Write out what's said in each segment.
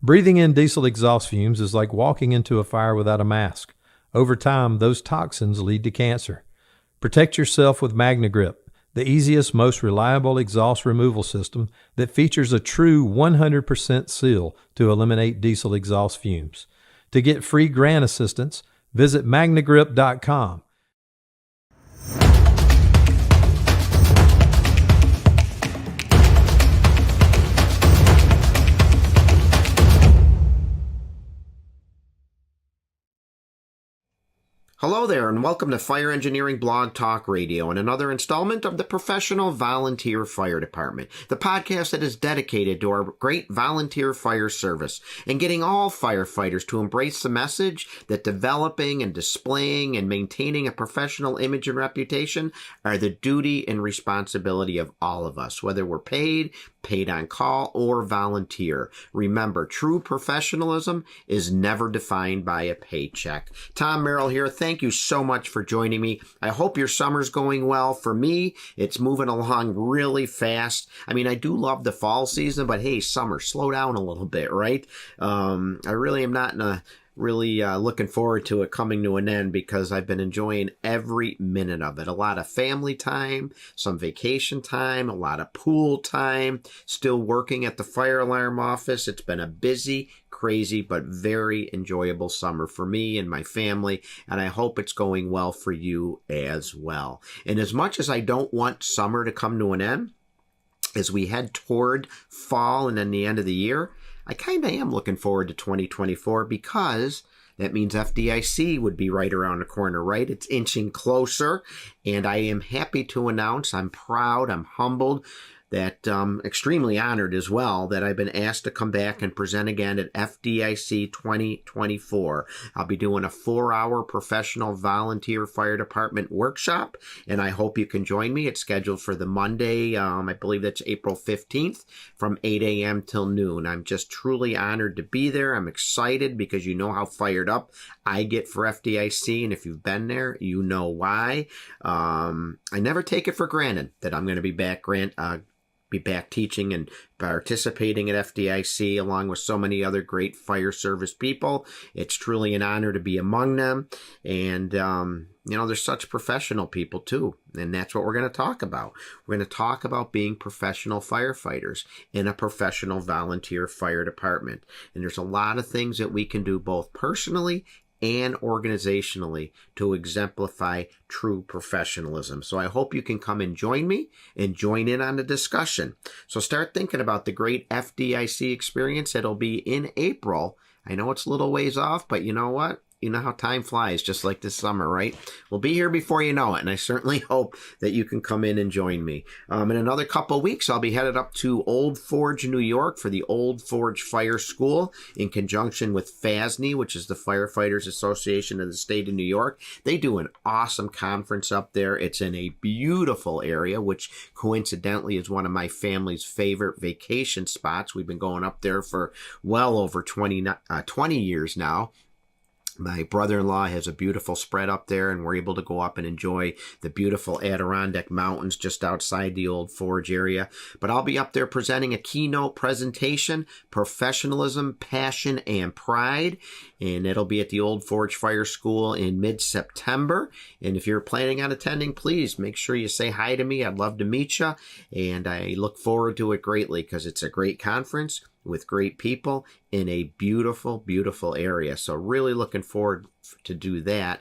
Breathing in diesel exhaust fumes is like walking into a fire without a mask. Over time, those toxins lead to cancer. Protect yourself with MagnaGrip, the easiest, most reliable exhaust removal system that features a true 100% seal to eliminate diesel exhaust fumes. To get free grant assistance, visit magnagrip.com. Hello there, and welcome to Fire Engineering Blog Talk Radio and another installment of the Professional Volunteer Fire Department, the podcast that is dedicated to our great volunteer fire service and getting all firefighters to embrace the message that developing and displaying and maintaining a professional image and reputation are the duty and responsibility of all of us, whether we're paid on call, or volunteer. Remember, true professionalism is never defined by a paycheck. Tom Merrill here. Thank you so much for joining me. I hope your summer's going well. For me, it's moving along really fast. I mean, I do love the fall season, but hey, summer, slow down a little bit, right? I really am not in a looking forward to it coming to an end because I've been enjoying every minute of it. A lot of family time, some vacation time, a lot of pool time, still working at the fire alarm office. It's been a busy, crazy, but very enjoyable summer for me and my family, and I hope it's going well for you as well. And as much as I don't want summer to come to an end, as we head toward fall and then the end of the year, I kind of am looking forward to 2024 because that means FDIC would be right around the corner, right? It's inching closer, and I am happy to announce, I'm proud, I'm humbled, that extremely honored as well that I've been asked to come back and present again at FDIC 2024. I'll be doing a 4-hour professional volunteer fire department workshop, and I hope you can join me. It's scheduled for the Monday, I believe that's April 15th, from 8 a.m. till noon. I'm just truly honored to be there. I'm excited because you know how fired up I get for FDIC, and if you've been there, you know why. I never take it for granted that I'm going to be back teaching and participating at FDIC along with so many other great fire service people. It's truly an honor to be among them. And, they're such professional people too. And that's what we're going to talk about. We're going to talk about being professional firefighters in a professional volunteer fire department. And there's a lot of things that we can do both personally and organizationally to exemplify true professionalism. So I hope you can come and join me and join in on the discussion. So start thinking about the great FDIC experience that'll be in April. I know it's a little ways off, but you know what? You know how time flies, just like this summer, right? We'll be here before you know it, and I certainly hope that you can come in and join me. In another couple of weeks, I'll be headed up to Old Forge, New York for the Old Forge Fire School in conjunction with FASNY, which is the Firefighters Association of the State of New York. They do an awesome conference up there. It's in a beautiful area, which coincidentally is one of my family's favorite vacation spots. We've been going up there for well over 20 years now. My brother-in-law has a beautiful spread up there, and we're able to go up and enjoy the beautiful Adirondack Mountains just outside the Old Forge area. But I'll be up there presenting a keynote presentation, Professionalism, Passion, and Pride, and it'll be at the Old Forge Fire School in mid-September. And if you're planning on attending, please make sure you say hi to me. I'd love to meet you, and I look forward to it greatly because it's a great conference with great people in a beautiful, beautiful area. So really looking forward to do that.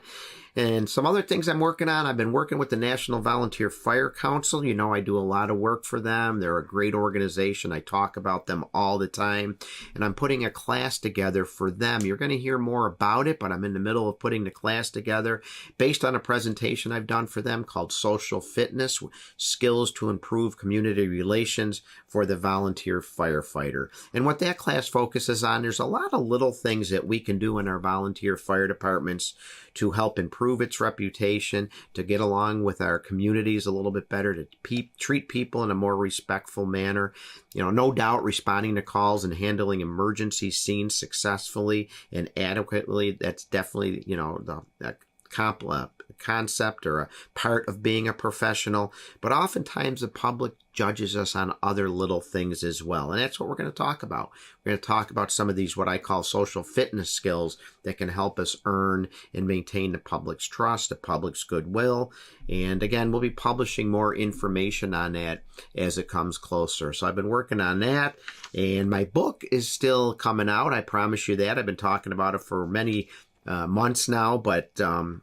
And some other things I'm working on. I've been working with the National Volunteer Fire Council. You know, I do a lot of work for them. They're a great organization. I talk about them all the time. And I'm putting a class together for them. You're going to hear more about it, but I'm in the middle of putting the class together based on a presentation I've done for them called Social Fitness, Skills to Improve Community Relations for the Volunteer Firefighter. And what that class focuses on, there's a lot of little things that we can do in our volunteer fire departments to help improve its reputation, to get along with our communities a little bit better, to treat people in a more respectful manner. You know, no doubt responding to calls and handling emergency scenes successfully and adequately, that's definitely, you know, the concept or a part of being a professional, but oftentimes the public judges us on other little things as well. And that's what we're going to talk about. We're going to talk about some of these, what I call social fitness skills that can help us earn and maintain the public's trust, the public's goodwill. And again, we'll be publishing more information on that as it comes closer. So I've been working on that, and my book is still coming out. I promise you that. I've been talking about it for many months now, but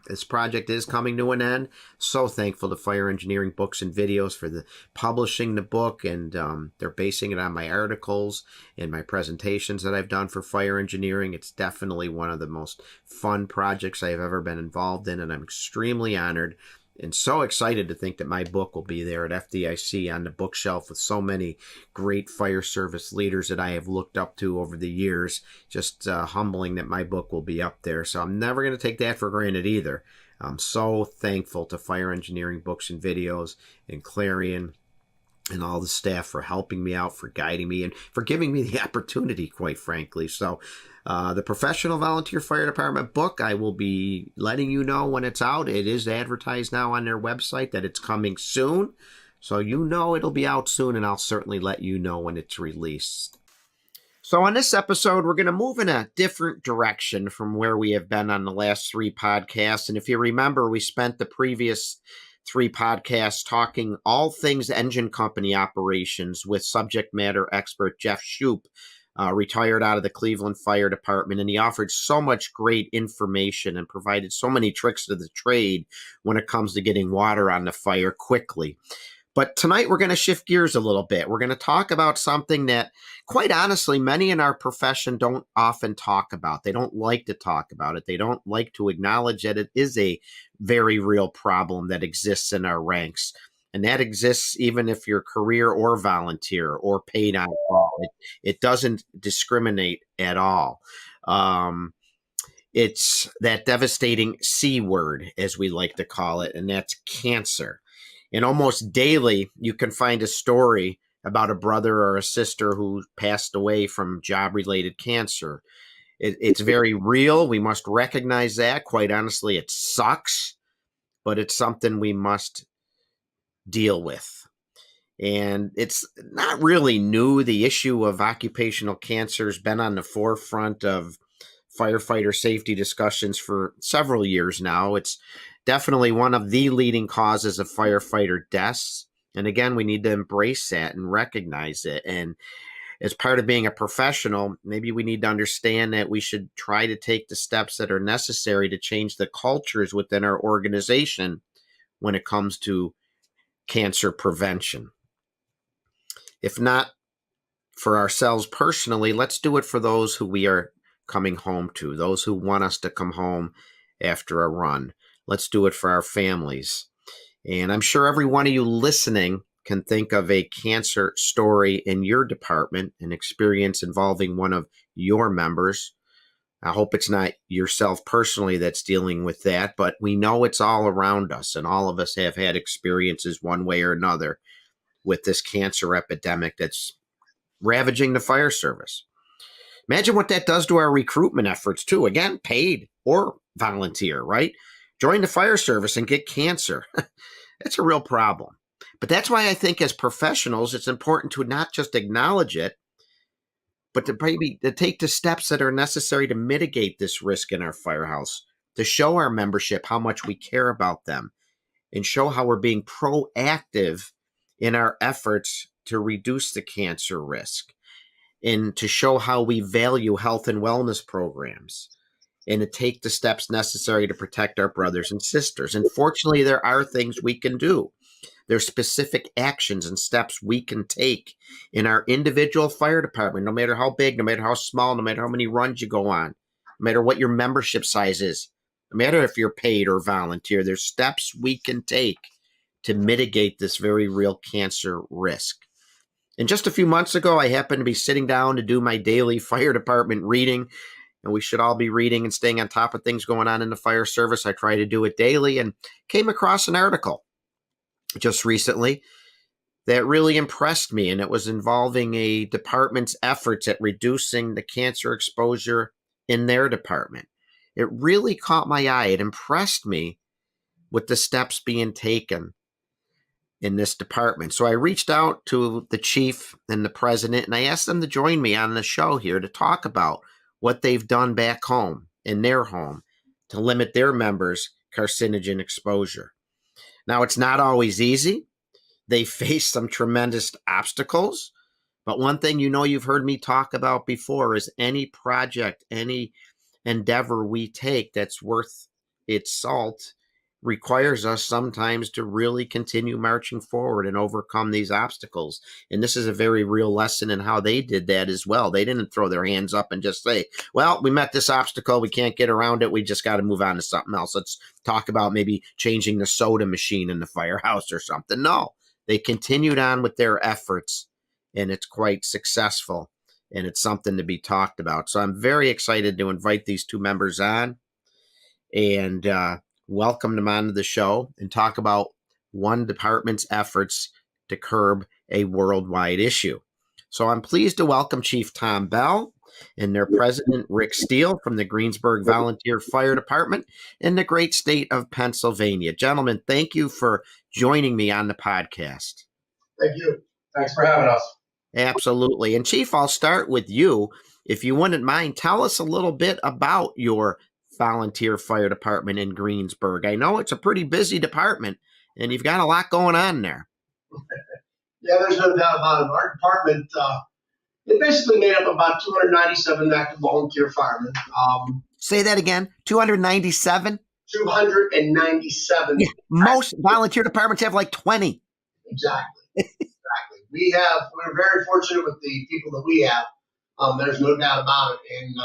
this project is coming to an end. So thankful to Fire Engineering Books and Videos for the publishing the book, and they're basing it on my articles and my presentations that I've done for fire engineering. It's definitely one of the most fun projects I've ever been involved in, and I'm extremely honored and so excited to think that my book will be there at FDIC on the bookshelf with so many great fire service leaders that I have looked up to over the years. Just humbling that my book will be up there. So I'm never going to take that for granted either. I'm so thankful to Fire Engineering Books and Videos and Clarion and all the staff for helping me out, for guiding me, and for giving me the opportunity, quite frankly. So the Professional Volunteer Fire Department book, I will be letting you know when it's out. It is advertised now on their website that it's coming soon. So you know it'll be out soon, and I'll certainly let you know when it's released. So on this episode, we're going to move in a different direction from where we have been on the last 3 podcasts. And if you remember, we spent the previous 3 podcasts talking all things engine company operations with subject matter expert Jeff Shoup, retired out of the Cleveland Fire Department, and he offered so much great information and provided so many tricks to the trade when it comes to getting water on the fire quickly. But tonight we're going to shift gears a little bit. We're going to talk about something that, quite honestly, many in our profession don't often talk about. They don't like to talk about it. They don't like to acknowledge that it is a very real problem that exists in our ranks. And that exists even if you're career or volunteer or paid on call. It doesn't discriminate at all. It's that devastating C word, as we like to call it, and that's cancer. And almost daily, you can find a story about a brother or a sister who passed away from job-related cancer. It's very real. We must recognize that. Quite honestly, it sucks, but it's something we must deal with. And it's not really new. The issue of occupational cancer has been on the forefront of firefighter safety discussions for several years now. It's definitely one of the leading causes of firefighter deaths. And again, we need to embrace that and recognize it. And as part of being a professional, maybe we need to understand that we should try to take the steps that are necessary to change the cultures within our organization when it comes to cancer prevention. If not for ourselves personally, let's do it for those who we are coming home to, those who want us to come home after a run. Let's do it for our families. And I'm sure every one of you listening can think of a cancer story in your department, an experience involving one of your members. I hope it's not yourself personally that's dealing with that, but we know it's all around us, and all of us have had experiences one way or another with this cancer epidemic that's ravaging the fire service. Imagine what that does to our recruitment efforts too. Again, paid or volunteer, right? Join the fire service and get cancer. It's a real problem. But that's why I think as professionals, it's important to not just acknowledge it, but to take the steps that are necessary to mitigate this risk in our firehouse, to show our membership how much we care about them, and show how we're being proactive in our efforts to reduce the cancer risk, and to show how we value health and wellness programs, and to take the steps necessary to protect our brothers and sisters. And fortunately, there are things we can do. There's specific actions and steps we can take in our individual fire department, no matter how big, no matter how small, no matter how many runs you go on, no matter what your membership size is, no matter if you're paid or volunteer. There's steps we can take to mitigate this very real cancer risk. And just a few months ago, I happened to be sitting down to do my daily fire department reading, and we should all be reading and staying on top of things going on in the fire service. I try to do it daily, and came across an article just recently that really impressed me, and it was involving a department's efforts at reducing the cancer exposure in their department. it really caught my eye. It impressed me with the steps being taken in this department. So I reached out to the chief and the president, and I asked them to join me on the show here to talk about what they've done back home in their home to limit their members' carcinogen exposure. Now, it's not always easy. They face some tremendous obstacles. But one thing you've heard me talk about before is any project, any endeavor we take that's worth its salt requires us sometimes to really continue marching forward and overcome these obstacles. And this is a very real lesson in how they did that as well. They didn't throw their hands up and just say, well, we met this obstacle, we can't get around it, we just got to move on to something else. Let's talk about maybe changing the soda machine in the firehouse or something. No, they continued on with their efforts, and it's quite successful, and it's something to be talked about. So I'm very excited to invite these two members on and welcome them onto the show and talk about one department's efforts to curb a worldwide issue. So I'm pleased to welcome Chief Tom Bell and their president, Rick Steele, from the Greensburg Volunteer Fire Department in the great state of Pennsylvania. Gentlemen, thank you for joining me on the podcast. Thank you. Thanks for having us. Absolutely. And Chief, I'll start with you. If you wouldn't mind, tell us a little bit about your volunteer fire department in Greensburg. I know it's a pretty busy department, and you've got a lot going on there. Yeah, there's no doubt about it. Our department, it basically made up about 297 active volunteer firemen. Say that again, 297? 297. Yeah, most volunteer departments have like 20. Exactly. We're very fortunate with the people that we have. There's no doubt about it. And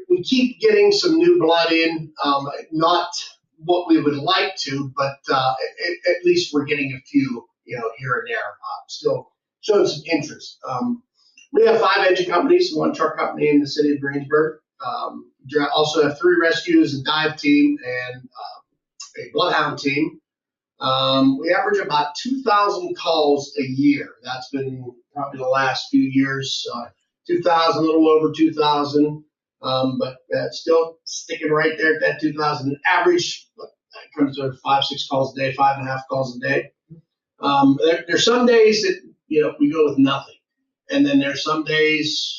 we keep getting some new blood in, not what we would like to, but at least we're getting a few, here and there, still showing some interest. We have 5 engine companies, 1 truck company in the city of Greensburg. Also have 3 rescues, a dive team, and a bloodhound team. We average about 2,000 calls a year. That's been probably the last few years, 2,000, a little over 2,000, but still sticking right there at that 2,000. Average comes to 5-6 calls a day, 5.5 calls a day. There's some days that we go with nothing, and then there's some days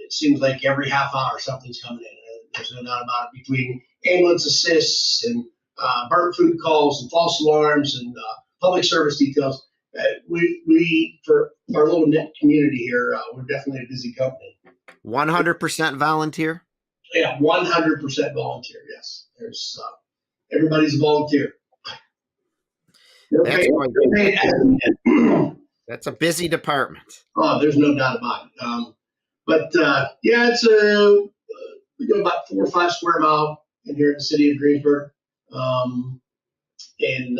it seems like every half hour something's coming in. There's no doubt about it, between ambulance assists and burnt food calls and false alarms and public service details. We for our little knit community here, we're definitely a busy company. 100% volunteer? Yeah, 100% volunteer. Yes, there's everybody's a volunteer. That's a busy department. Oh, there's no doubt about it. But it's we go about 4 or 5 square mile in here in the city of Greensburg. And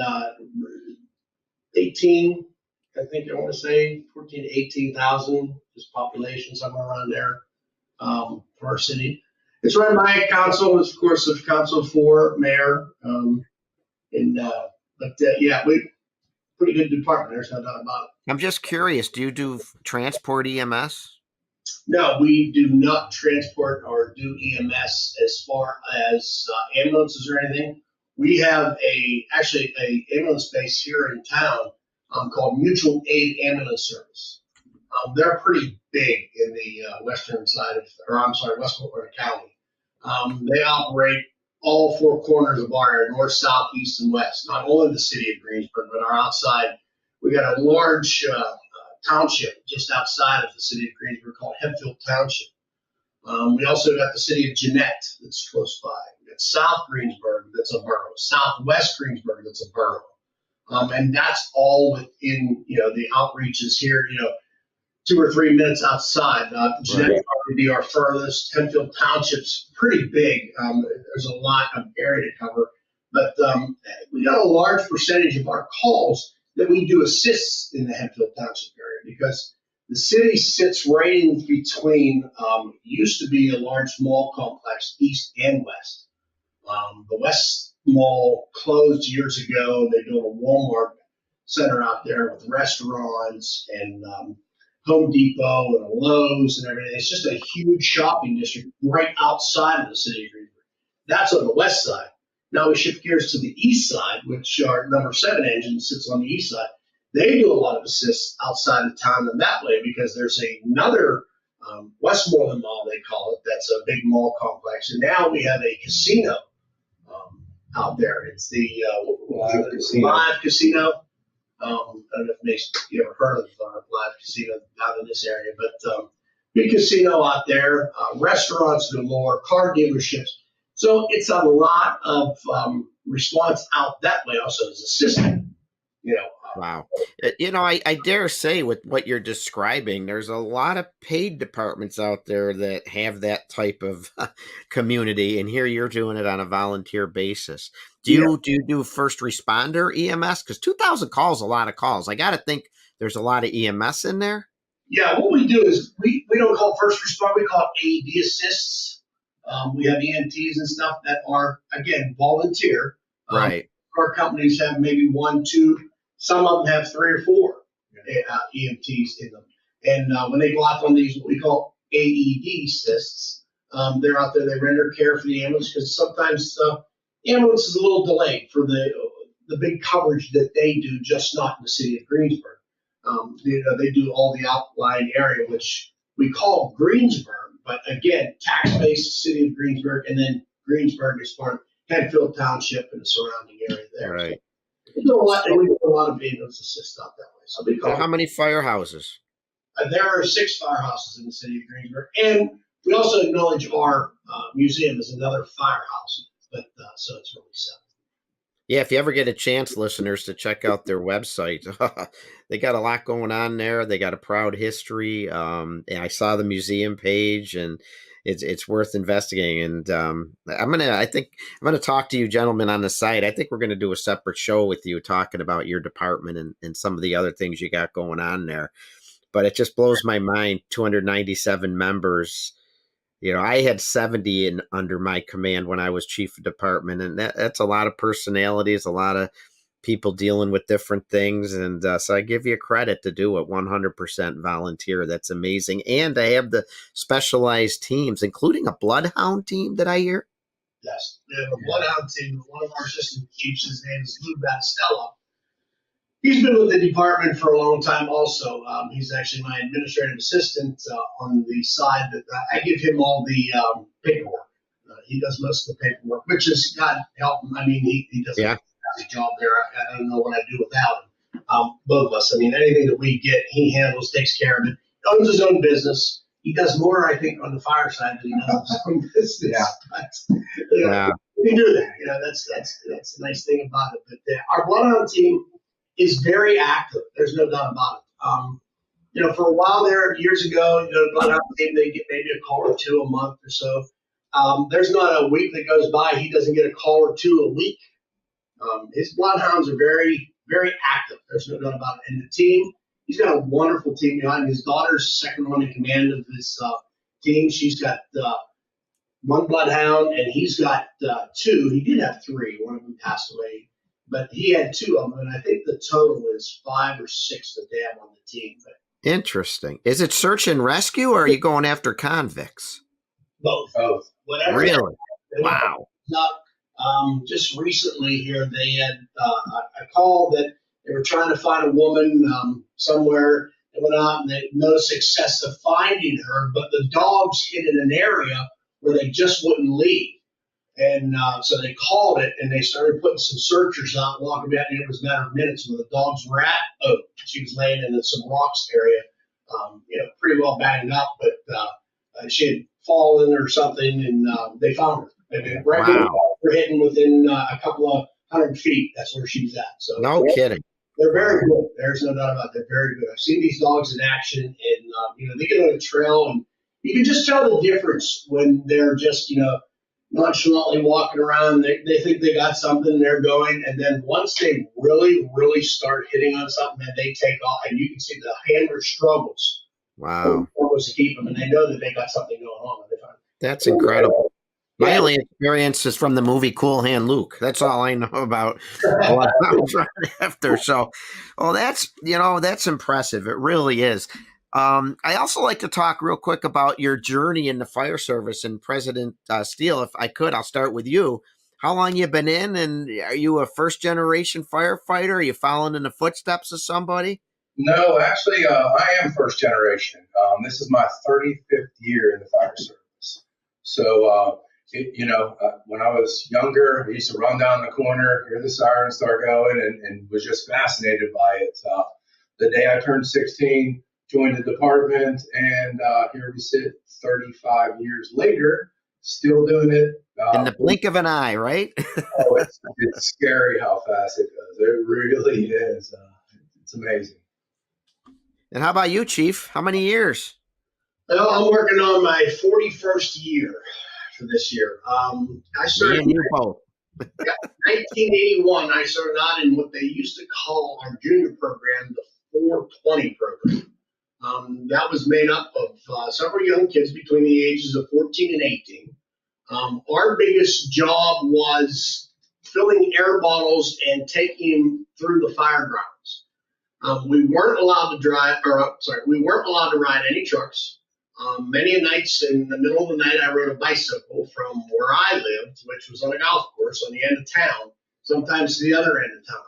18, I think I want to say 14 to 18,000 is population, somewhere around there, for our city. It's run by a council, of course, of council for mayor. We pretty good department. There's no doubt about it. I'm just curious, do you do transport EMS? No, we do not transport or do EMS as far as ambulances or anything. We have actually a ambulance base here in town called Mutual Aid Ambulance Service. They're pretty big in the western side Westmoreland County. They operate all 4 corners of our area, north, south, east, and west. Not only the city of Greensburg, but our outside. We got a large township just outside of the city of Greensburg called Hempfield Township. We also got the city of Jeanette that's close by. We got South Greensburg that's a borough. Southwest Greensburg that's a borough. And that's all within, the outreaches here, 2 or 3 minutes outside. Jeanette would probably be our furthest. Hempfield Township's pretty big. There's a lot of area to cover. But we got a large percentage of our calls that we do assists in the Hempfield Township area because the city sits right in between, used to be a large mall complex, east and west. The West Mall closed years ago. They built a Walmart center out there with restaurants and Home Depot and a Lowe's and everything. It's just a huge shopping district right outside of the city of Greensburg. That's on the west side. Now we shift gears to the east side, which our number 7 engine sits on the east side. They do a lot of assists outside of town in that way because there's another Westmoreland Mall, they call it. That's a big mall complex. And now we have a casino out there. It's the Live Casino. I don't know if you ever heard of Live Casino out in this area, but big casino out there, restaurants galore, car dealerships. So it's a lot of response out that way also as a system, Wow. I dare say with what you're describing, there's a lot of paid departments out there that have that type of community. And here you're doing it on a volunteer basis. Do you do first responder EMS? Because 2,000 calls is a lot of calls. I got to think there's a lot of EMS in there. Yeah, what we do is we don't call first responder, we call it AED assists. We have EMTs and stuff that are, again, volunteer. Right. Our companies have maybe 1, 2. Some of them have 3 or 4 EMTs in them. And when they go out on these, what we call AED assists, they're out there, they render care for the ambulance because sometimes the ambulance is a little delayed for the big coverage that they do, just not in the city of Greensburg. They do all the outlying area, which we call Greensburg, but again, tax base city of Greensburg, and then Greensburg is part of Penfield Township and the surrounding area there. Right. We do a lot of ambulance assist out that way. So we call how many firehouses? There are 6 firehouses in the city of Greensburg, and we also acknowledge our museum as another firehouse. But so it's really 7. Yeah, if you ever get a chance, listeners, to check out their website, they got a lot going on there. They got a proud history. And I saw the museum page, and it's worth investigating. And I think I'm gonna talk to you gentlemen on the site. I think we're gonna do a separate show with you talking about your department and some of the other things you got going on there. But it just blows my mind. 297 members. I had 70 under my command when I was chief of department, and that's a lot of personalities, a lot of people dealing with different things. And so I give you credit to do it 100% volunteer. That's amazing. And I have the specialized teams, including a bloodhound team that I hear. Yes, we have a bloodhound team. One of our assistant chiefs, his name is Lou Battistella. He's been with the department for a long time also. He's actually my administrative assistant on the side that I give him all the paperwork. He does most of the paperwork, which is God help him. I mean, he does a fantastic job there. I don't know what I'd do without him. Both of us. I mean, anything that we get, he handles, takes care of it. Owns his own business. He does more, I think, on the fire side than he does his own business. Yeah. We do that. That's the nice thing about it. But our bloodhound team is very active. There's no doubt about it. For a while there, years ago, the bloodhound team, they get maybe a call or 2 a month or so. There's not a week that goes by he doesn't get a call or 2 a week. His bloodhounds are very, very active. There's no doubt about it. And the team, he's got a wonderful team behind him. His daughter's second one in command of his team. She's got 1 bloodhound, and he's got 2. He did have 3. One of them passed away. But he had 2 of them, and I think the total is 5 or 6 that they have on the team. But interesting. Is it search and rescue, or are you going after convicts? Both. Whatever. Really? Wow. Just recently here, they had a call that they were trying to find a woman somewhere. They went out and they no success of finding her, but the dogs hid in an area where they just wouldn't leave. And so they called it, and they started putting some searchers out, walking back, and it was a matter of minutes where the dogs were at. Oh, she was laying in some rocks area, pretty well banged up, but she had fallen or something, and they found her. And we're hitting within a couple of 100 feet. That's where she was at. So no kidding. They're very good. There's no doubt about it. They're very good. I've seen these dogs in action, and they get on a trail, and you can just tell the difference when they're just nonchalantly walking around. They think they got something, and they're going, and then once they really, really start hitting on something, then they take off, and you can see the handler struggles. Wow. To keep them, and they know that they got something going on. That's incredible. My only experience is from the movie Cool Hand Luke. That's all I know about what I was running after. So, that's impressive. It really is. I also like to talk real quick about your journey in the fire service. And President Steele, if I could, I'll start with you. How long you been in, and are you a first generation firefighter? Are you following in the footsteps of somebody? No, actually, I am first generation. This is my 35th year in the fire service. So, when I was younger, I used to run down the corner, hear the siren start going, and was just fascinated by it. The day I turned 16, joined the department, and here we sit 35 years later, still doing it. In the blink of an eye, right? Oh, it's scary how fast it goes. It really is. It's amazing. And how about you, Chief? How many years? Well, I'm working on my 41st year for this year. I started Me and you both. 1981. I started out in what they used to call our junior program, the 420 program. That was made up of several young kids between the ages of 14 and 18. Our biggest job was filling air bottles and taking them through the fire grounds. We weren't allowed to we weren't allowed to ride any trucks. Many nights in the middle of the night, I rode a bicycle from where I lived, which was on a golf course on the end of town, sometimes to the other end of town.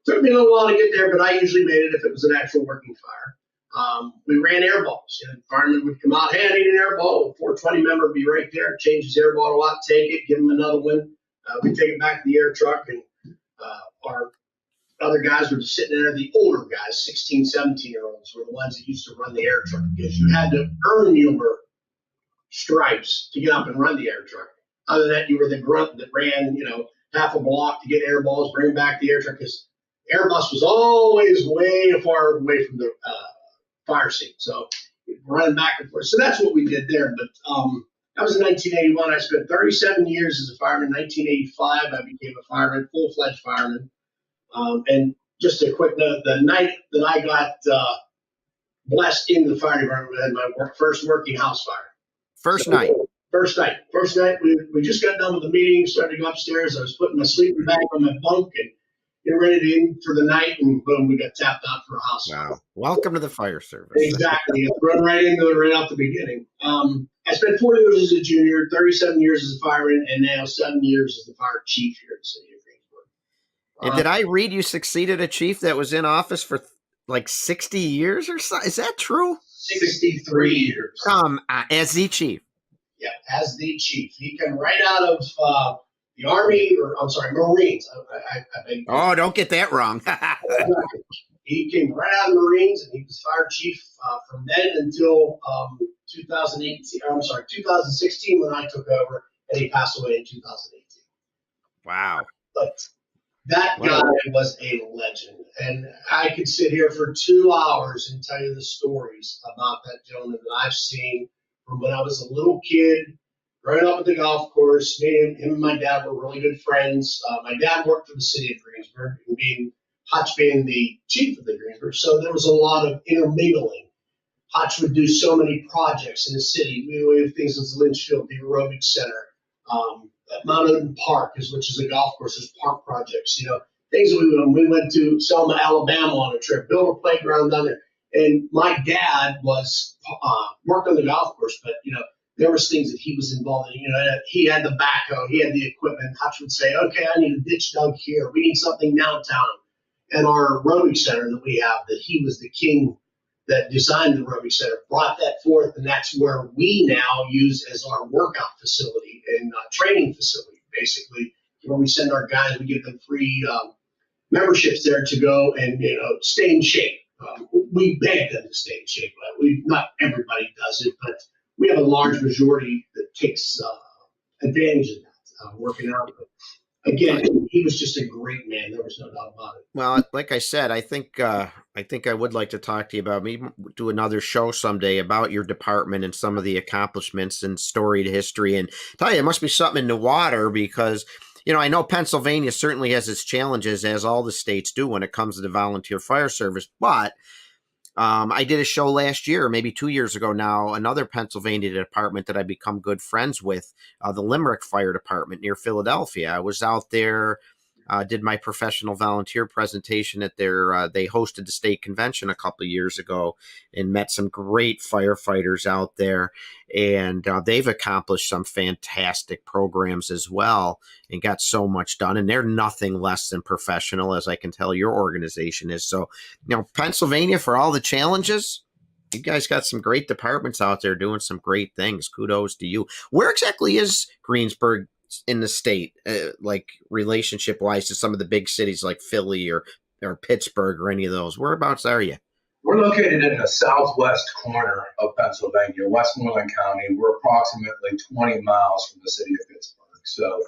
Took me a little while to get there, but I usually made it if it was an actual working fire. We ran air balls. The fireman would come out, hey, I need an air ball. The 420 member would be right there, change his air bottle out, take it, give him another one. We take it back to the air truck, and our other guys were just sitting there. The older guys, 16, 17-year-olds, were the ones that used to run the air truck because you had to earn your stripes to get up and run the air truck. Other than that, you were the grunt that ran, half a block to get air balls, bring back the air truck, because Airbus was always way far away from the fire scene. So running back and forth. So that's what we did there. But that was in 1981. I spent 37 years as a fireman. In 1985, I became a fireman, full-fledged fireman. And just a quick note, the night that I got blessed into the fire department, I had my first working house fire. First night, we just got done with the meeting, started to go upstairs. I was putting my sleeping bag on my bunk and getting ready to in for the night, and boom, we got tapped out for a house fire. Wow. Welcome to the fire service. Exactly. It's run right into it right off the beginning. I spent 4 years as a junior, 37 years as a fireman, and now 7 years as the fire chief here in the city of Greensburg. And did I read you succeeded a chief that was in office for like 60 years or so? Is that true? 63 years. As the chief. Yeah, as the chief. He came right out of the Army, Marines. Oh, don't get that wrong. He came right out of the Marines, and he was fire chief from then until 2016 when I took over, and he passed away in 2018. Wow. But that guy was a legend, and I could sit here for 2 hours and tell you the stories about that gentleman that I've seen from when I was a little kid, growing up at the golf course. Him and my dad were really good friends. My dad worked for the city of Greensburg, and Hutch being the chief of the Greensburg, so there was a lot of intermingling. Hutch would do so many projects in the city. We have things as Lynchfield, the aerobic center, at Mount Odin Park, which is a golf course. There's park projects, things that we went to Selma, Alabama on a trip, built a playground down there. And my dad was worked on the golf course, but there was things that he was involved in. He had the backhoe, he had the equipment. Hutch would say, "Okay, I need a ditch dug here. We need something downtown." And our aerobic center that we have, that he was the king that designed the aerobic center, brought that forth, and that's where we now use as our workout facility and training facility, basically, where we send our guys. We give them free memberships there to go and stay in shape. We beg them to stay in shape. Not everybody does it, but we have a large majority that takes advantage of that, working out. But again, he was just a great man. There was no doubt about it. Well, like I said, I think I would like to talk to you about, maybe do another show someday about your department and some of the accomplishments and storied history. And tell you, it must be something in the water, because I know Pennsylvania certainly has its challenges, as all the states do, when it comes to the volunteer fire service. But I did a show last year, maybe 2 years ago now, another Pennsylvania department that I become good friends with, the Limerick Fire Department near Philadelphia. I was out there did my professional volunteer presentation at their, they hosted the state convention a couple of years ago and met some great firefighters out there. And they've accomplished some fantastic programs as well and got so much done. And they're nothing less than professional, as I can tell your organization is. So, Pennsylvania, for all the challenges, you guys got some great departments out there doing some great things. Kudos to you. Where exactly is Greensburg in the state, like relationship wise to some of the big cities like Philly or Pittsburgh or any of those? Whereabouts are you? We're located in the southwest corner of Pennsylvania, Westmoreland County. We're approximately 20 miles from the city of Pittsburgh. So,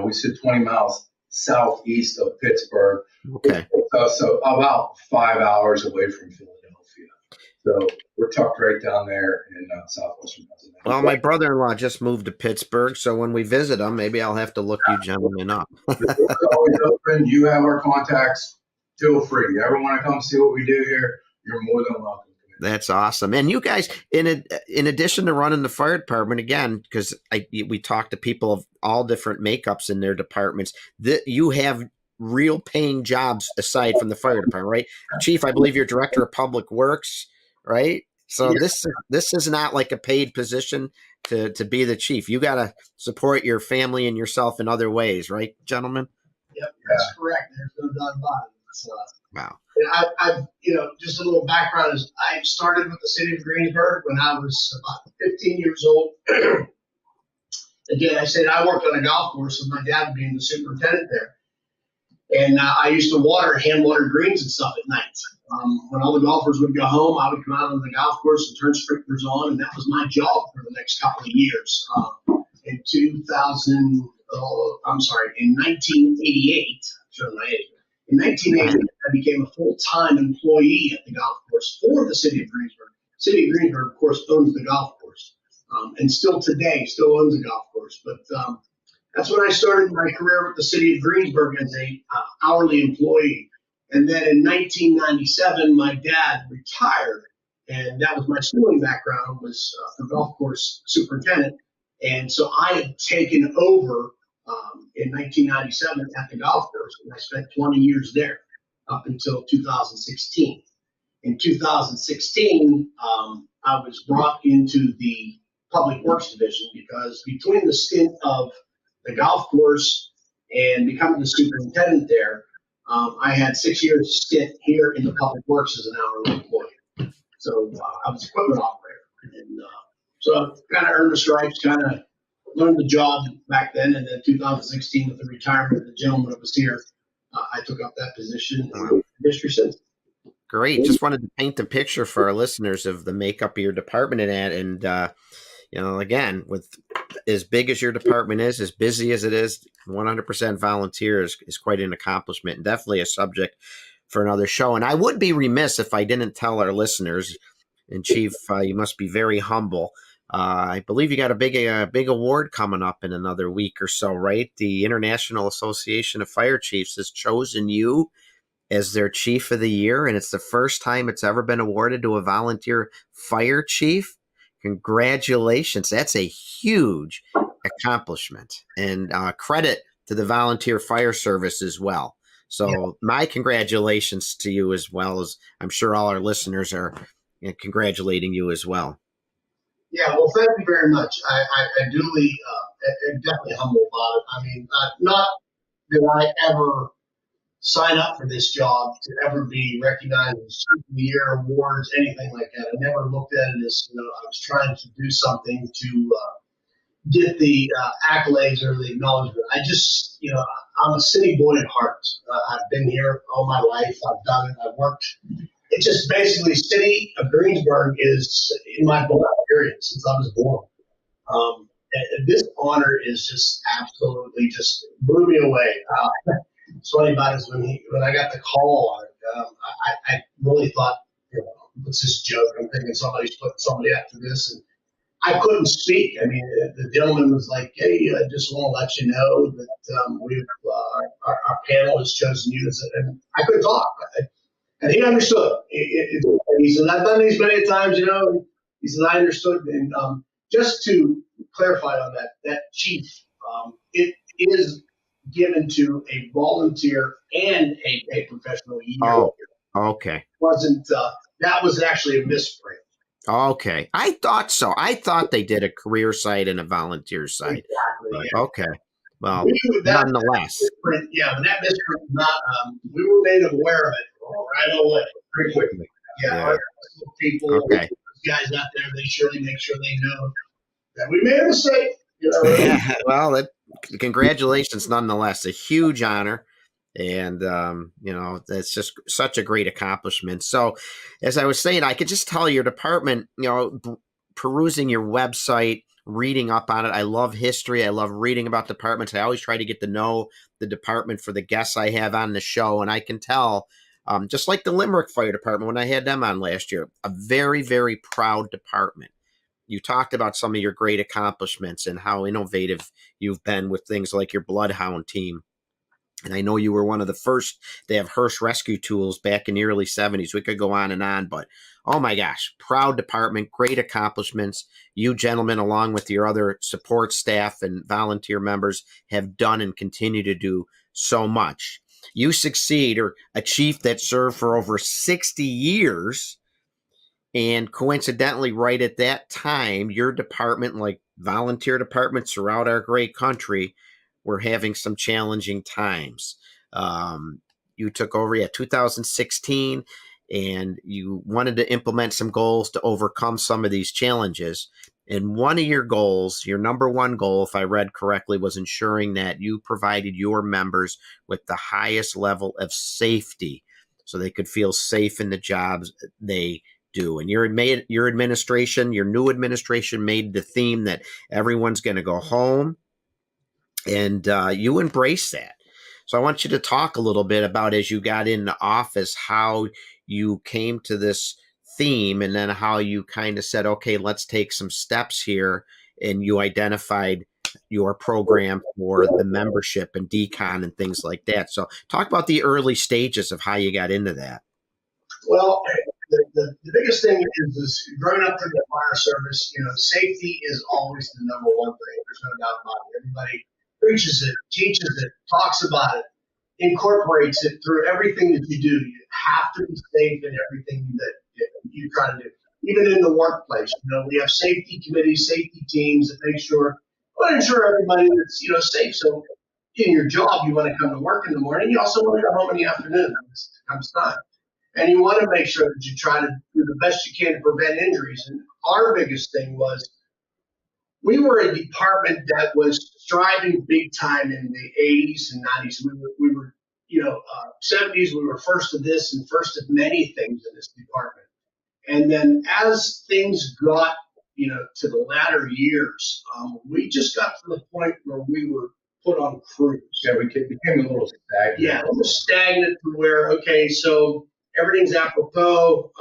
we sit 20 miles southeast of Pittsburgh. Okay. So about 5 hours away from Philadelphia. So we're tucked right down there in southwestern Pennsylvania. Well, my brother-in-law just moved to Pittsburgh, so when we visit him, maybe I'll have to look you gentlemen up. It's always open. You have our contacts. Feel free. You ever want to come see what we do here, you're more than welcome. That's awesome. And you guys, in addition to running the fire department, again, because we talk to people of all different makeups in their departments, that you have real paying jobs aside from the fire department, right? Chief, I believe you're director of public works, right? So yeah. This is not like a paid position to be the chief. You got to support your family and yourself in other ways, right, gentlemen? Yep, that's correct. There's no doubt about it. Wow. I've just a little background is I started with the city of Greensburg when I was about 15 years old. Again, I said I worked on a golf course with my dad being the superintendent there. And I used to hand water greens and stuff at night. When all the golfers would go home, I would come out on the golf course and turn sprinklers on, and that was my job for the next couple of years. In 1988, showing my age. In 1988, I became a full-time employee at the golf course for the city of Greensburg. City of Greensburg, of course, owns the golf course, and still today owns the golf course. But that's when I started my career with the city of Greensburg as a hourly employee. And then in 1997, my dad retired, and that was my schooling background, was the golf course superintendent. And so I had taken over in 1997 at the golf course, and I spent 20 years there up until 2016. In 2016, I was brought into the public works division because between the stint of the golf course and becoming the superintendent there, I had 6 years stint here in the public works as an hourly employee. So I was equipment operator. And so I kind of earned the stripes, kind of learned the job back then. And then 2016, with the retirement of the gentleman that was here, I took up that position in history since. Great. Just wanted to paint the picture for our listeners of the makeup of your department and again, with as big as your department is, as busy as it is, 100% volunteer is quite an accomplishment and definitely a subject for another show. And I would be remiss if I didn't tell our listeners, and Chief, you must be very humble. I believe you got a big award coming up in another week or so, right? The International Association of Fire Chiefs has chosen you as their Chief of the Year, and it's the first time it's ever been awarded to a volunteer fire chief. Congratulations. That's a huge accomplishment, and credit to the volunteer fire service as well. So my congratulations to you, as well as I'm sure all our listeners are congratulating you as well. Yeah, well, thank you very much. I duly, definitely humble about it. I mean, not that I ever sign up for this job to ever be recognized as Chief of the Year awards, anything like that. I never looked at it as, I was trying to do something to get the accolades or the acknowledgement. I just, I'm a city boy at heart. I've been here all my life. I've done it. I've worked. It's just basically city of Greensburg is in my blood, period, since I was born. And this honor is just absolutely just blew me away. What's funny about it is when I got the call on it, I really thought, what's this joke? I'm thinking somebody's putting somebody up to this, and I couldn't speak. I mean, the gentleman was like, "Hey, I just want to let you know that our panel has chosen you," and I couldn't talk. And he understood. He said, "I've done these many times, He said, "I understood." And just to clarify on that chief, it is given to a volunteer and a paid professional a year. Oh, okay. Wasn't that was actually a misprint. Okay. I thought so. I thought they did a career site and a volunteer site. Exactly. But, okay. Well, That nonetheless. misprint, yeah, but that misprint not we were made aware of it right away, pretty quickly. Yeah. Yeah. Our people, Okay. guys out there, they surely make sure they know that we made a mistake. Yeah, well, congratulations nonetheless. A huge honor. And, that's just such a great accomplishment. So, as I was saying, I could just tell your department, perusing your website, reading up on it. I love history. I love reading about departments. I always try to get to know the department for the guests I have on the show. And I can tell, just like the Limerick Fire Department when I had them on last year, a very, very proud department. You talked about some of your great accomplishments and how innovative you've been with things like your Bloodhound team. And I know you were one of the first to have Hirsch rescue tools back in the early 70s. We could go on, but oh my gosh, proud department, great accomplishments. You gentlemen, along with your other support staff and volunteer members, have done and continue to do so much. You succeed, or a chief that served for over 60 years. And coincidentally, right at that time, your department, like volunteer departments throughout our great country, were having some challenging times. You took over 2016, and you wanted to implement some goals to overcome some of these challenges. And one of your goals, your number one goal, if I read correctly, was ensuring that you provided your members with the highest level of safety so they could feel safe in the jobs they do. And your administration, your new administration, made the theme that everyone's going to go home, and you embrace that. So I want you to talk a little bit about, as you got into office, how you came to this theme, and then how you kind of said, okay, let's take some steps here, and you identified your program for the membership and decon and things like that. So talk about the early stages of how you got into that. Well, the biggest thing is growing up in the fire service, safety is always the number one thing. There's no doubt about it. Everybody preaches it, teaches it, talks about it, incorporates it through everything that you do. You have to be safe in everything that you try to do. Even in the workplace, we have safety committees, safety teams that make sure, ensure everybody that's, safe. So in your job, you want to come to work in the morning. You also want to go home in the afternoon when it comes time. And you want to make sure that you try to do the best you can to prevent injuries. And our biggest thing was, we were a department that was striving big time in the 80s and 90s. We were 70s, we were first of this and first of many things in this department. And then as things got, to the latter years, we just got to the point where we were put on cruise. Yeah, we became a little stagnant. Yeah, a little stagnant to where, okay, so everything's apropos.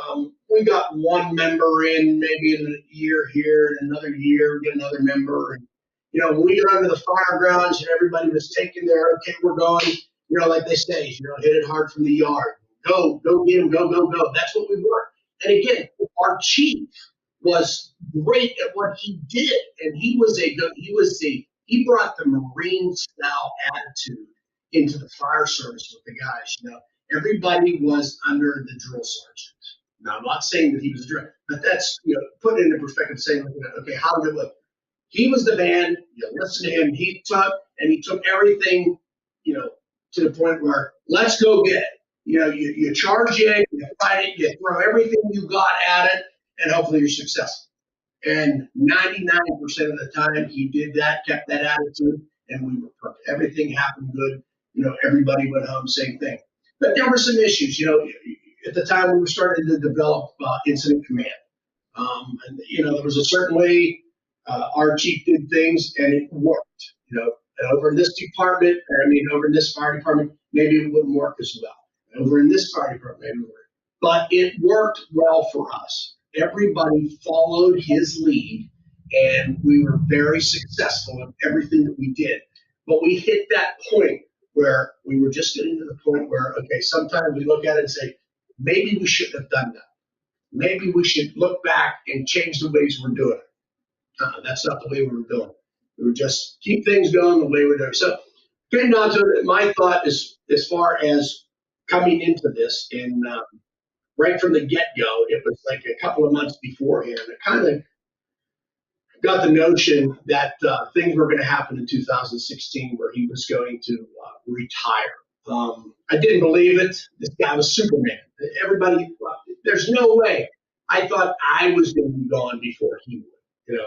We got one member in, maybe in a year here, and another year, we get another member. And, when we got onto the fire grounds and everybody was taking their, okay, we're going, like they say, hit it hard from the yard. Go get him, go. That's what we were. And again, our chief was great at what he did. And he brought the Marine style attitude into the fire service with the guys, Everybody was under the drill sergeant. Now, I'm not saying that he was a drill, but that's, put it into perspective, saying, okay, how did it look? He was the man, you listen to him, he took everything, to the point where, let's go get it. You charge it, you fight it, you throw everything you got at it, and hopefully you're successful. And 99% of the time, he did that, kept that attitude, and we were perfect. Everything happened good. Everybody went home, same thing. But there were some issues, at the time we were starting to develop incident command. And, there was a certain way our chief did things, and it worked. And over in this department, over in this fire department, maybe it wouldn't work as well. And over in this fire department, maybe it would. But it worked well for us. Everybody followed his lead, and we were very successful in everything that we did. But we hit that point where we were just getting to the point where, okay, sometimes we look at it and say, maybe we shouldn't have done that. Maybe we should look back and change the ways we're doing it. That's not the way we were doing it. We would just keep things going the way we're doing. So getting down to it, my thought is as far as coming into this, and right from the get-go, it was like a couple of months beforehand. I kind of got the notion that things were going to happen in 2016 where he was going to retire. I didn't believe it. This guy was Superman. Everybody, there's no way. I thought I was going to be gone before he would.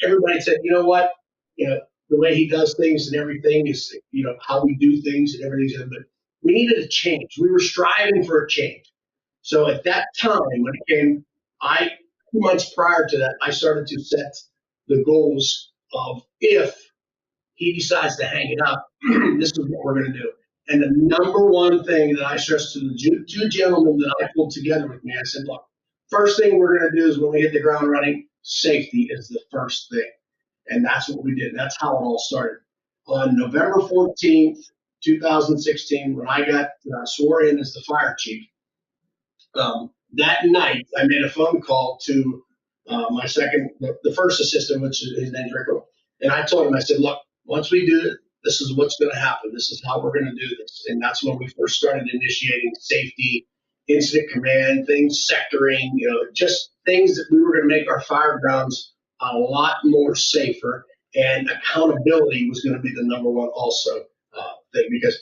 Everybody said, you know what? The way he does things and everything is, how we do things and everything. But we needed a change. We were striving for a change. So at that time, when it came, 2 months prior to that, I started to set the goals of if he decides to hang it up, this is what we're going to do. And the number one thing that I stressed to the two gentlemen that I pulled together with me, I said, look, first thing we're going to do is when we hit the ground running, safety is the first thing. And that's what we did. That's how it all started. On November 14th, 2016, when I got sworn in as the fire chief, that night I made a phone call to the first assistant, which is his name's Rico. And I told him, I said, look, once we do it, this is what's going to happen. This is how we're going to do this. And that's when we first started initiating safety, incident command, things, sectoring, just things that we were going to make our fire grounds a lot more safer. And accountability was going to be the number one also thing, because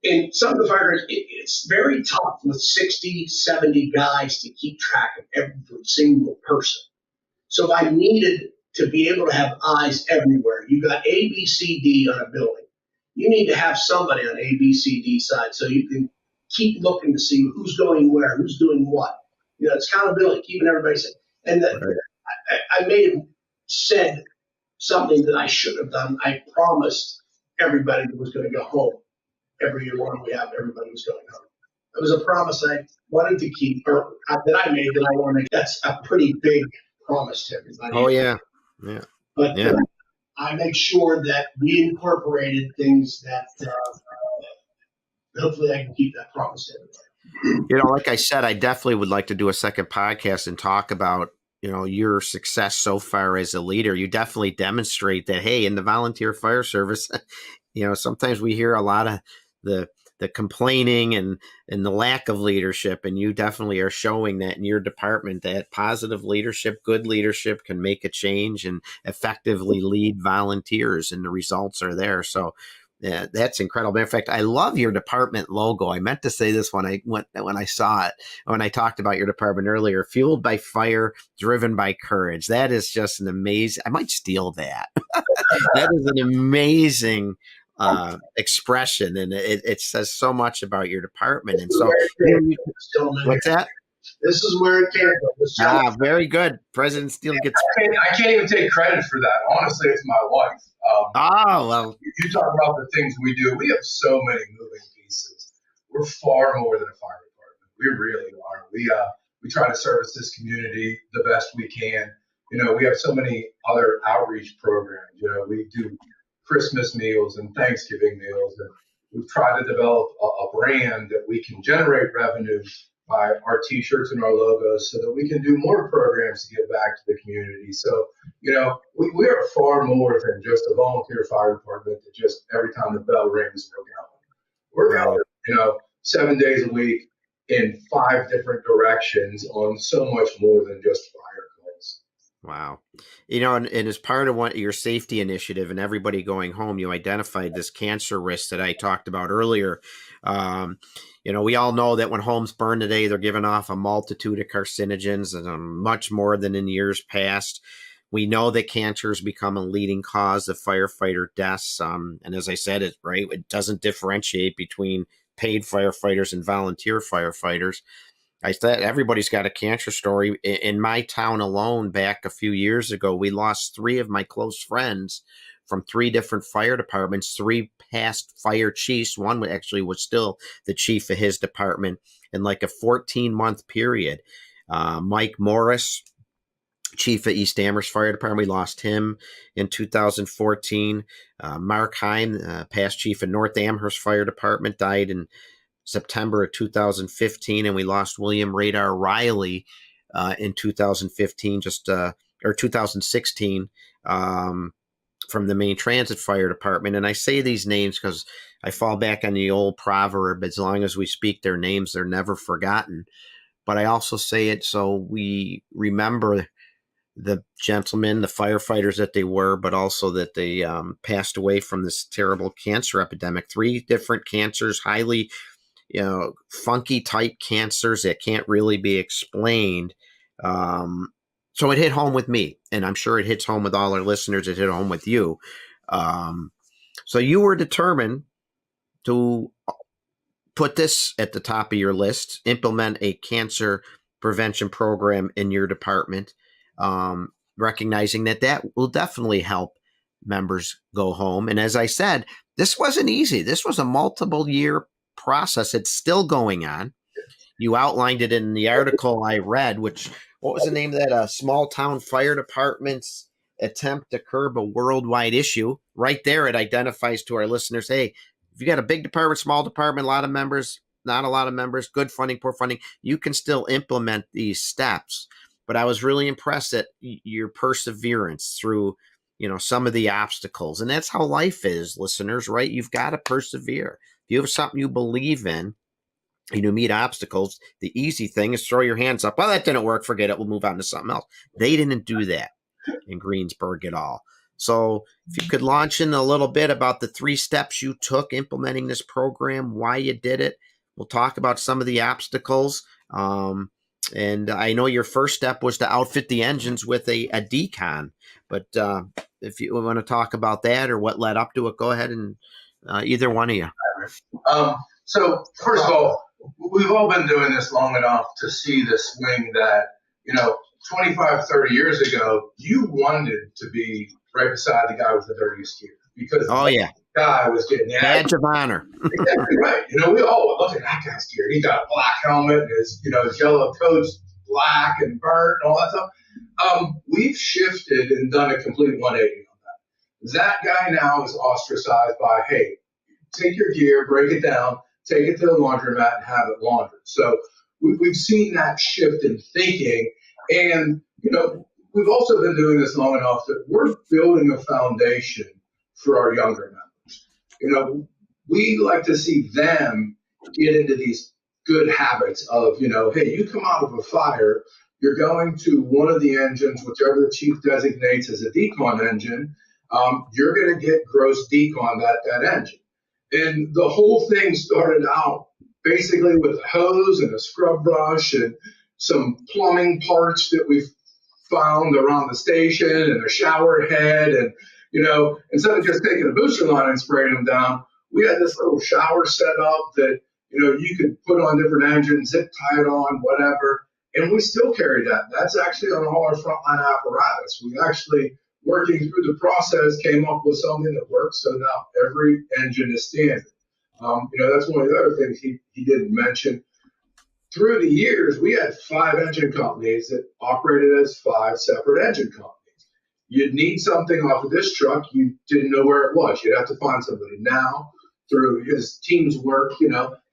in some of the fire grounds, it's very tough with 60, 70 guys to keep track of every single person. So I needed to be able to have eyes everywhere. You got A, B, C, D on a building. You need to have somebody on A, B, C, D side so you can keep looking to see who's going where, who's doing what. It's accountability, keeping everybody safe. And I may have said something that I should have done. I promised everybody that was going to go home. Every one we have, everybody was going home. It was a promise I wanted to keep, or that I made that I want to make. That's a pretty big promise to everybody. Oh, yeah. Yeah. But yeah. I make sure that we incorporated things that hopefully I can keep that promise to everybody. Like I said, I definitely would like to do a second podcast and talk about, your success so far as a leader. You definitely demonstrate that, hey, in the volunteer fire service, sometimes we hear a lot of the complaining and the lack of leadership, and you definitely are showing that in your department, that positive leadership, good leadership can make a change and effectively lead volunteers, and the results are there. So yeah, that's incredible. In fact, I love your department logo. I meant to say this when I saw it, when I talked about your department earlier, fueled by fire, driven by courage. That is just an amazing, I might steal that. That is an amazing expression, and it says so much about your department. And so, what's that? This is where it came from. Very good. President Steele gets. I can't even take credit for that. Honestly, it's my wife. Well. You talk about the things we do. We have so many moving pieces. We're far more than a fire department. We really are. We try to service this community the best we can. We have so many other outreach programs. We do Christmas meals and Thanksgiving meals, and we've tried to develop a brand that we can generate revenue by our T-shirts and our logos, so that we can do more programs to give back to the community. So, we are far more than just a volunteer fire department that just every time the bell rings, we're going. We're out, 7 days a week in 5 different directions on so much more than just fire calls. Wow. And as part of your safety initiative and everybody going home, you identified this cancer risk that I talked about earlier. We all know that when homes burn today, they're giving off a multitude of carcinogens, and much more than in years past. We know that cancer has become a leading cause of firefighter deaths. And as I said, it doesn't differentiate between paid firefighters and volunteer firefighters. I said everybody's got a cancer story. In my town alone, back a few years ago, we lost 3 of my close friends from 3 different fire departments, 3 past fire chiefs. One actually was still the chief of his department in like a 14-month period. Mike Morris, chief of East Amherst Fire Department, we lost him in 2014. Mark Heim, past chief of North Amherst Fire Department, died in September of 2015, and we lost William Radar Riley in 2015, or 2016. from the Main Transit Fire Department. And I say these names because I fall back on the old proverb, as long as we speak their names, they're never forgotten. But I also say it so we remember the gentlemen, the firefighters that they were, but also that they passed away from this terrible cancer epidemic. 3 different cancers, highly, funky type cancers that can't really be explained. So it hit home with me, and I'm sure it hits home with all our listeners. It hit home with you. So you were determined to put this at the top of your list, implement a cancer prevention program in your department, recognizing that will definitely help members go home. And as I said, this wasn't easy. This was a multiple year process. It's still going on. You outlined it in the article I read, what was the name of that? Small town fire department's attempt to curb a worldwide issue. Right there, it identifies to our listeners, hey, if you got a big department, small department, a lot of members, not a lot of members, good funding, poor funding, you can still implement these steps. But I was really impressed at your perseverance through, some of the obstacles. And that's how life is, listeners, right? You've got to persevere. If you have something you believe in, meet obstacles, the easy thing is throw your hands up. Well, that didn't work. Forget it. We'll move on to something else. They didn't do that in Greensburg at all. So if you could launch in a little bit about the 3 steps you took implementing this program, why you did it. We'll talk about some of the obstacles. And I know your first step was to outfit the engines with a decon. But if you want to talk about that or what led up to it, go ahead and either one of you. So first of all, we've all been doing this long enough to see the swing that, 25, 30 years ago, you wanted to be right beside the guy with the dirtiest gear because the guy was getting the badge of honor. Exactly right. We all look at that guy's gear. He got a black helmet and his yellow coat's black and burnt and all that stuff. We've shifted and done a complete 180 on that. That guy now is ostracized by, hey, take your gear, break it down, take it to the laundromat and have it laundered. So we've seen that shift in thinking. And, we've also been doing this long enough that we're building a foundation for our younger members. We like to see them get into these good habits of, hey, you come out of a fire, you're going to one of the engines, whichever the chief designates as a decon engine, you're going to get gross decon that engine. And the whole thing started out basically with a hose and a scrub brush and some plumbing parts that we found around the station and a shower head. And, instead of just taking a booster line and spraying them down, we had this little shower set up that, you could put on different engines, zip tie it on, whatever. And we still carry that. That's actually on all our frontline apparatus. We actually, working through the process, came up with something that works. So now every engine is standard. That's one of the other things he didn't mention. Through the years, we had 5 engine companies that operated as 5 separate engine companies. You'd need something off of this truck, you didn't know where it was. You'd have to find somebody. Now, through his team's work,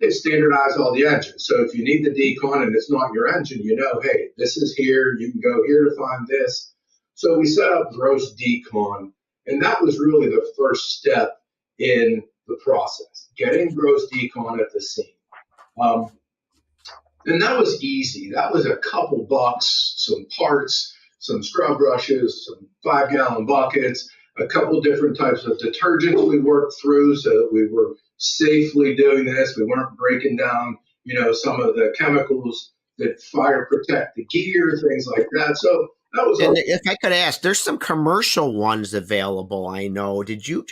they standardize all the engines. So if you need the decon and it's not your engine, hey, this is here. You can go here to find this. So we set up gross decon, and that was really the first step in the process, getting gross decon at the scene. And that was easy. That was a couple bucks, some parts, some scrub brushes, some 5-gallon buckets, a couple different types of detergents we worked through so that we were safely doing this. We weren't breaking down, some of the chemicals that fire protect the gear, things like that. So that was. And if I could ask, there's some commercial ones available. I know. Did you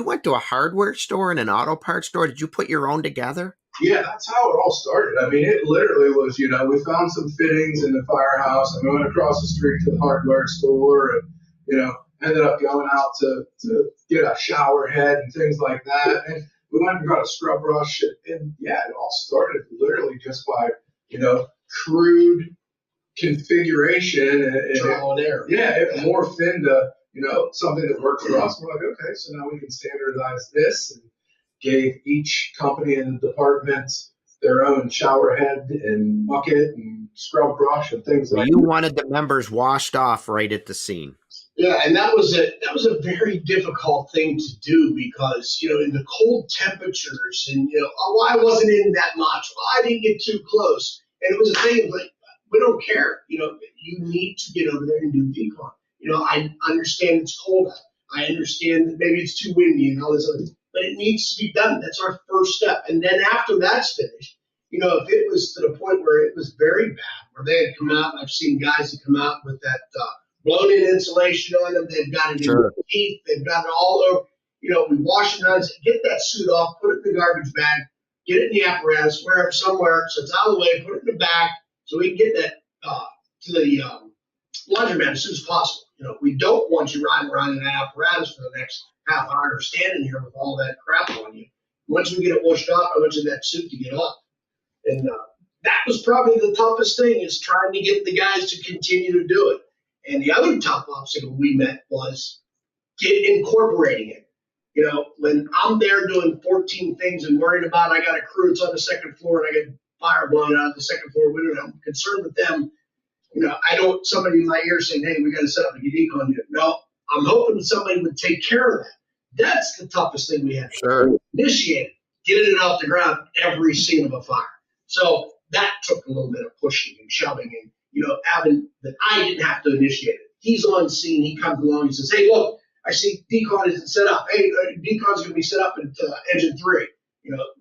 went to a hardware store and an auto parts store? Did you put your own together? Yeah, that's how it all started. I mean, it literally was, we found some fittings in the firehouse and we went across the street to the hardware store and, ended up going out to get a shower head and things like that. And we went and got a scrub brush. And yeah, it all started literally just by, crude configuration. Trial and error. Yeah, it morphed into, something that worked for us. We're like, okay, so now we can standardize this and gave each company in the department their own shower head and bucket and scrub brush and things like that. You wanted the members washed off right at the scene. Yeah, and that was a very difficult thing to do because in the cold temperatures and oh, I wasn't in that much. Well, I didn't get too close, and it was a thing of like we don't care. You need to get over there and do decon. I understand it's cold out. I understand that maybe it's too windy and all this other, but it needs to be done. That's our first step, and then after that's finished, if it was to the point where it was very bad, where they had come out, I've seen guys that come out with that. Blown in insulation on them. They've got it in their teeth. They've got it all over. We wash it down. Get that suit off. Put it in the garbage bag. Get it in the apparatus. Wear it somewhere so it's out of the way. Put it in the bag so we can get that to the laundromat as soon as possible. We don't want you riding around in an apparatus for the next half hour or standing here with all that crap on you. Once we get it washed off, I want you that suit to get off. And that was probably the toughest thing is trying to get the guys to continue to do it. And the other tough obstacle we met was incorporating it. When I'm there doing 14 things and worried about I got a crew that's on the second floor and I get fire blowing out the second floor window and I'm concerned with them. I don't somebody in my ear saying, hey, we got to set up a decon unit. No, I'm hoping somebody would take care of that. That's the toughest thing we had. Sure. Initiate it, getting it off the ground every scene of a fire. So that took a little bit of pushing and shoving and having that I didn't have to initiate it. He's on scene. He comes along. He says, hey, look, I see decon isn't set up. Hey, decon's going to be set up at engine 3,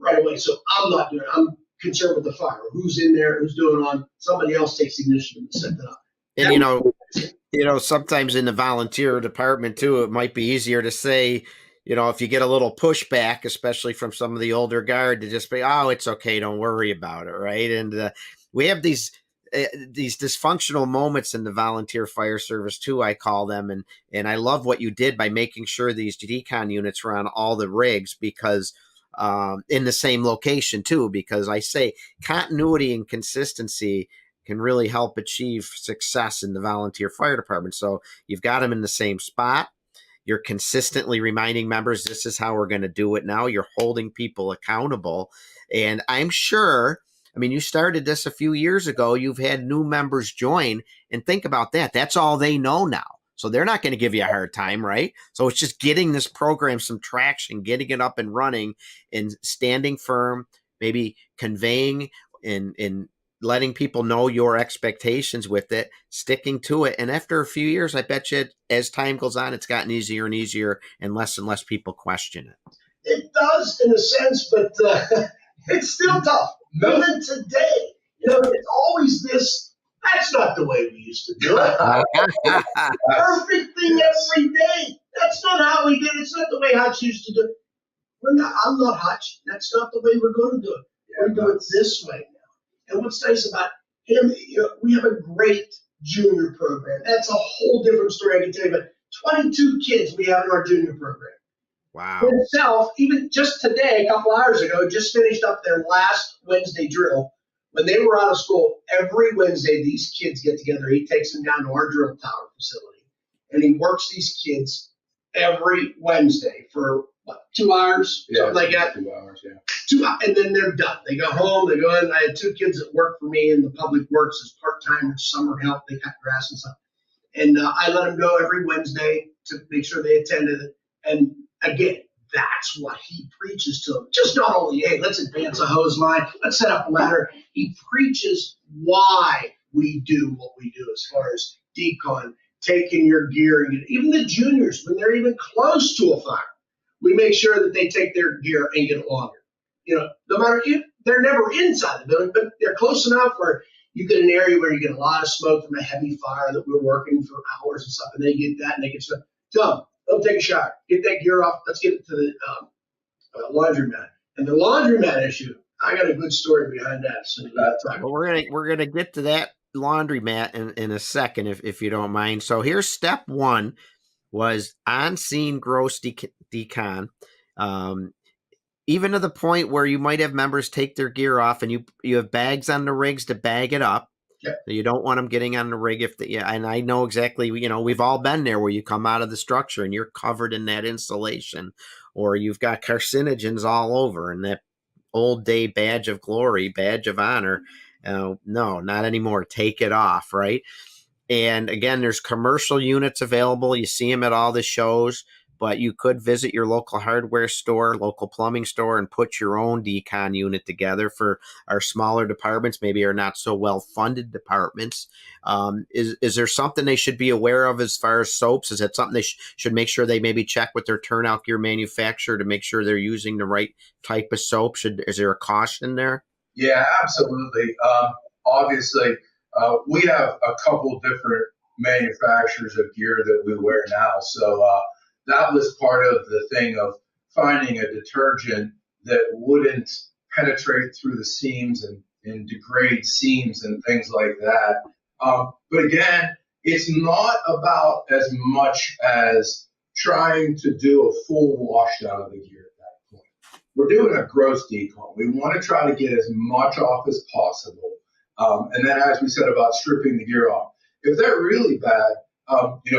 right away. So I'm not doing it. I'm concerned with the fire. Who's in there? Who's doing on? Somebody else takes the initiative to set that up. And, sometimes in the volunteer department, too, it might be easier to say, if you get a little pushback, especially from some of the older guard, to just be, oh, it's okay. Don't worry about it. Right. And we have these dysfunctional moments in the volunteer fire service too, I call them. And I love what you did by making sure these decon units were on all the rigs because in the same location too, because I say continuity and consistency can really help achieve success in the volunteer fire department. So you've got them in the same spot. You're consistently reminding members, this is how we're going to do it now. You're holding people accountable. And I'm sure, you started this a few years ago. You've had new members join, and think about that. That's all they know now. So they're not going to give you a hard time, right? So it's just getting this program some traction, getting it up and running and standing firm, maybe conveying and letting people know your expectations with it, sticking to it. And after a few years, I bet you as time goes on, it's gotten easier and easier and less people question it. It does in a sense, but it's still tough. Even today, it's always this, that's not the way we used to do it. Perfect thing every day. That's not how we did it. It's not the way Hutch used to do it. I'm not Hutch. That's not the way we're going to do it. We're going to do it this way now. And what's nice about him, we have a great junior program. That's a whole different story I can tell you, but 22 kids we have in our junior program. Wow. Itself, even just today, a couple hours ago, just finished up their last Wednesday drill. When they were out of school, every Wednesday, these kids get together. He takes them down to our drill tower facility, and he works these kids every Wednesday for, 2 hours? Something like that? 2 hours, yeah. 2 hours, and then they're done. They go home, they go in. I had 2 kids that work for me in the public works as part-time summer help. They cut grass and stuff. And I let them go every Wednesday to make sure they attended it. And again, that's what he preaches to them. Just not only, hey, let's advance a hose line, let's set up a ladder. He preaches why we do what we do as far as decon, taking your gear, and even the juniors, when they're even close to a fire, we make sure that they take their gear and get it longer. No matter if they're never inside the building, but they're close enough where you get an area where you get a lot of smoke from a heavy fire that we're working for hours and stuff, and they get that and they get stuff. Tell them, let them take a shower, get that gear off. Let's get it to the laundromat. And the laundromat issue, I got a good story behind that. So well, we're gonna get to that laundromat in a second, if you don't mind. So here's step 1 was on scene gross decon. Even to the point where you might have members take their gear off and you have bags on the rigs to bag it up. Yep. So you don't want them getting on the rig and I know exactly, we've all been there where you come out of the structure and you're covered in that insulation, or you've got carcinogens all over and that old day badge of glory, badge of honor. No, not anymore. Take it off. Right. And again, there's commercial units available. You see them at all the shows, but you could visit your local hardware store, local plumbing store, and put your own decon unit together for our smaller departments, maybe our not so well-funded departments. Is there something they should be aware of as far as soaps? Is that something they should make sure they maybe check with their turnout gear manufacturer to make sure they're using the right type of soap? Is there a caution there? Yeah, absolutely. Obviously, we have a couple different manufacturers of gear that we wear now. So that was part of the thing of finding a detergent that wouldn't penetrate through the seams and degrade seams and things like that. But again, it's not about as much as trying to do a full wash down of the gear at that point. We're doing a gross decon. We want to try to get as much off as possible. And then, as we said about stripping the gear off, if they're really bad,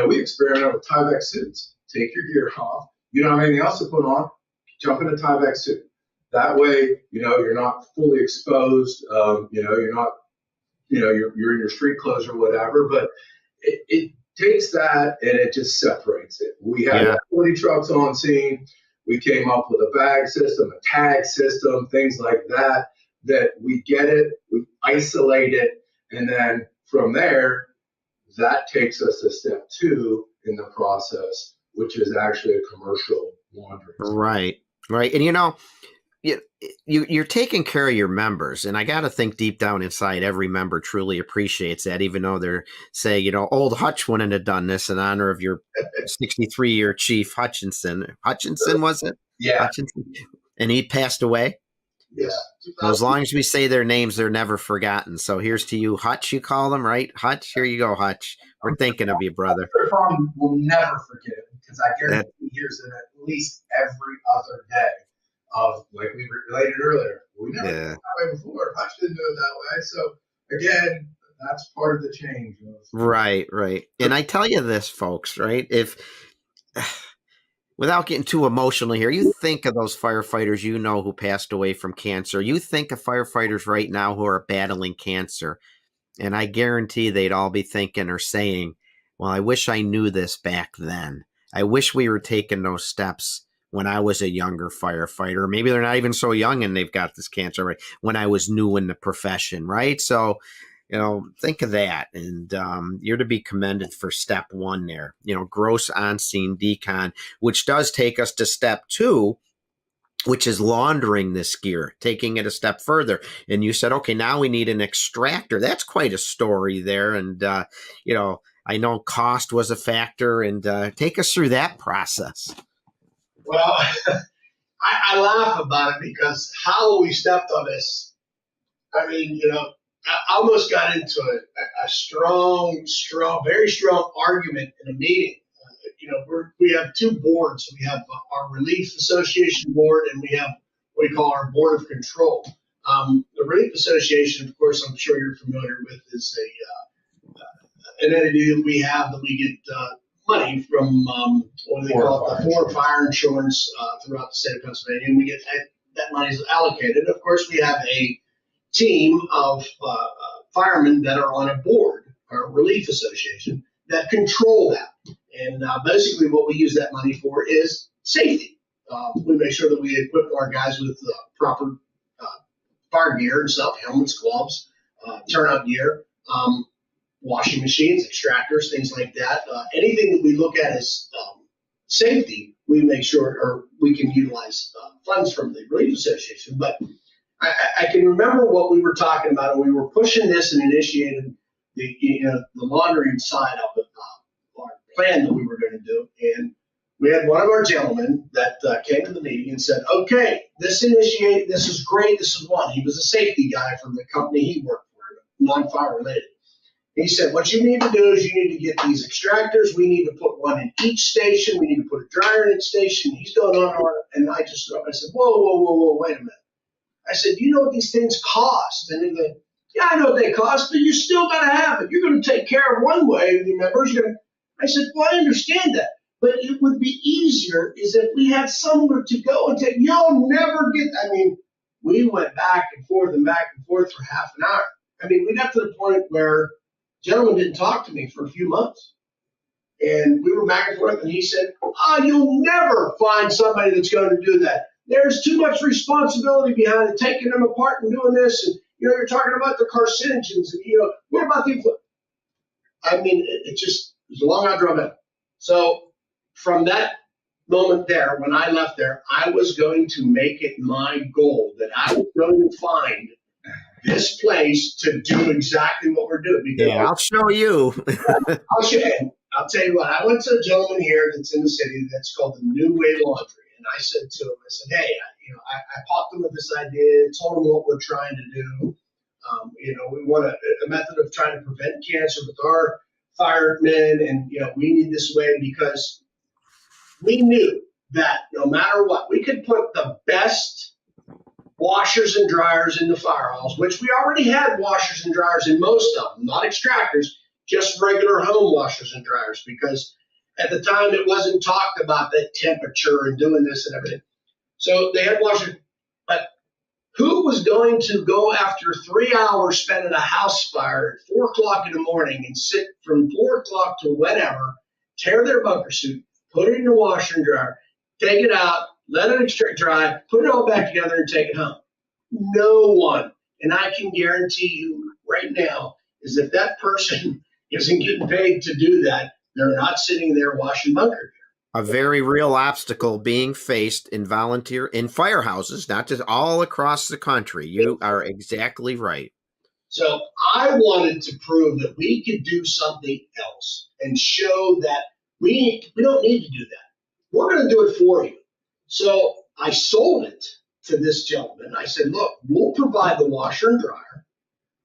we experiment with Tyvek suits. Take your gear off. You don't have anything else to put on. Jump in a Tyvek suit. That way, you're not fully exposed. You're not, you're in your street clothes or whatever. But it takes that and it just separates it. We had 40 trucks on scene. We came up with a bag system, a tag system, things like that. That we get it, we isolate it, and then from there, that takes us to step 2 in the process, which is actually a commercial laundry. Right. And you're taking care of your members, and I got to think deep down inside, every member truly appreciates that, even though they're saying, old Hutch wouldn't have done this in honor of your 63-year chief Hutchinson. Hutchinson, was it? Yeah. Hutchinson. And he passed away? Yeah. So as long as we say their names, they're never forgotten. So here's to you, Hutch, you call them, right? Hutch, here you go, Hutch. We're thinking of you, brother. We'll never forget it, because I guarantee he hears it at least every other day of, like we related earlier. We never did it that way before. Hutch didn't do it that way. So again, that's part of the change. Right. And I tell you this, folks, right? If without getting too emotional here, you think of those firefighters who passed away from cancer. You think of firefighters right now who are battling cancer, and I guarantee they'd all be thinking or saying, well, I wish I knew this back then. I wish we were taking those steps when I was a younger firefighter. Maybe they're not even so young and they've got this cancer, right? When I was new in the profession, right? So, think of that. And you're to be commended for step 1 there, gross on-scene decon, which does take us to step 2, which is laundering this gear, taking it a step further. And you said, okay, now we need an extractor. That's quite a story there. And, I know cost was a factor, and take us through that process. Well, I laugh about it because how we stepped on this, I almost got into a strong, very strong argument in a meeting. We have 2 boards. We have our Relief Association board, and we have what we call our Board of Control. The Relief Association, of course, I'm sure you're familiar with, is an entity that we have that we get money from what do they call it, the Florida Fire Insurance throughout the state of Pennsylvania, and we get that money is allocated. Of course, we have a team of firemen that are on a board, our Relief Association, that control that. And basically what we use that money for is safety. We make sure that we equip our guys with proper fire gear and stuff, helmets, gloves, turnout gear, washing machines, extractors, things like that. Anything that we look at as safety, we make sure, or we can utilize funds from the Relief Association. But I can remember what we were talking about, and we were pushing this and initiated the laundering side of it, our plan that we were going to do. And we had one of our gentlemen that came to the meeting and said, okay, this is great, this is one. He was a safety guy from the company he worked for, non-fire related. He said, what you need to do is you need to get these extractors. We need to put one in each station. We need to put a dryer in each station. He's going on, and I said, whoa, wait a minute. I said, you know what these things cost? And he goes, yeah, I know what they cost, but you still got to have it. You're going to take care of one way of your members. I said, well, I understand that, but it would be easier is if we had somewhere to go and take. You'll never get. We went back and forth for half an hour. We got to the point where Gentleman didn't talk to me for a few months. And we were back and forth, and he said, you'll never find somebody that's going to do that. There's too much responsibility behind it, taking them apart and doing this. And, you're talking about the carcinogens. And, what about the influence? I mean, it was a long I drove in. So from that moment there, when I left there, I was going to make it my goal that I was going to find this place to do exactly what we're doing. Because I'll show you. I'll show you. I'll tell you what, I went to a gentleman here that's in the city that's called the New Way Laundry. And I said to him, hey, I popped him with this idea, told him what we're trying to do. We want a method of trying to prevent cancer with our firemen. And, we need this way because we knew that no matter what, we could put the best washers and dryers in the fire halls, which we already had washers and dryers in most of them, not extractors, just regular home washers and dryers, because at the time it wasn't talked about that temperature and doing this and everything. So they had washers, but who was going to go after 3 hours spent in a house fire at 4 o'clock in the morning and sit from 4 o'clock to whenever, tear their bunker suit, put it in the washer and dryer, take it out, let it extract dry, put it all back together and take it home? No one. And I can guarantee you right now is if that person isn't getting paid to do that, they're not sitting there washing bunker gear. A very real obstacle being faced in firehouses, not just all across the country. You are exactly right. So I wanted to prove that we could do something else and show that we don't need to do that. We're going to do it for you. So I sold it to this gentleman. I said, look, we'll provide the washer and dryer.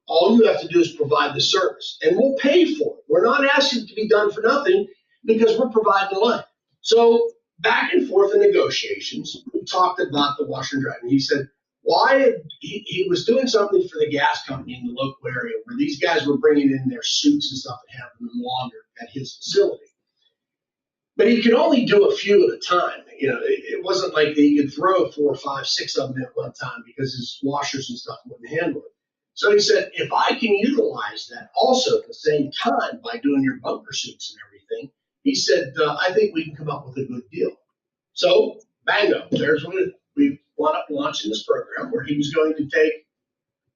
All you have to do is provide the service, and we'll pay for it. We're not asking it to be done for nothing because we're providing the line. So back and forth in negotiations, we talked about the washer and dryer. And he said, he was doing something for the gas company in the local area where these guys were bringing in their suits and stuff and having them laundered at his facility. But he could only do a few at a time. It wasn't like he could throw 4, 5, 6 of them at one time because his washers and stuff wouldn't handle it. So he said, if I can utilize that also at the same time by doing your bunker suits and everything, he said, I think we can come up with a good deal. So, bango, there's when we wound up launching this program where he was going to take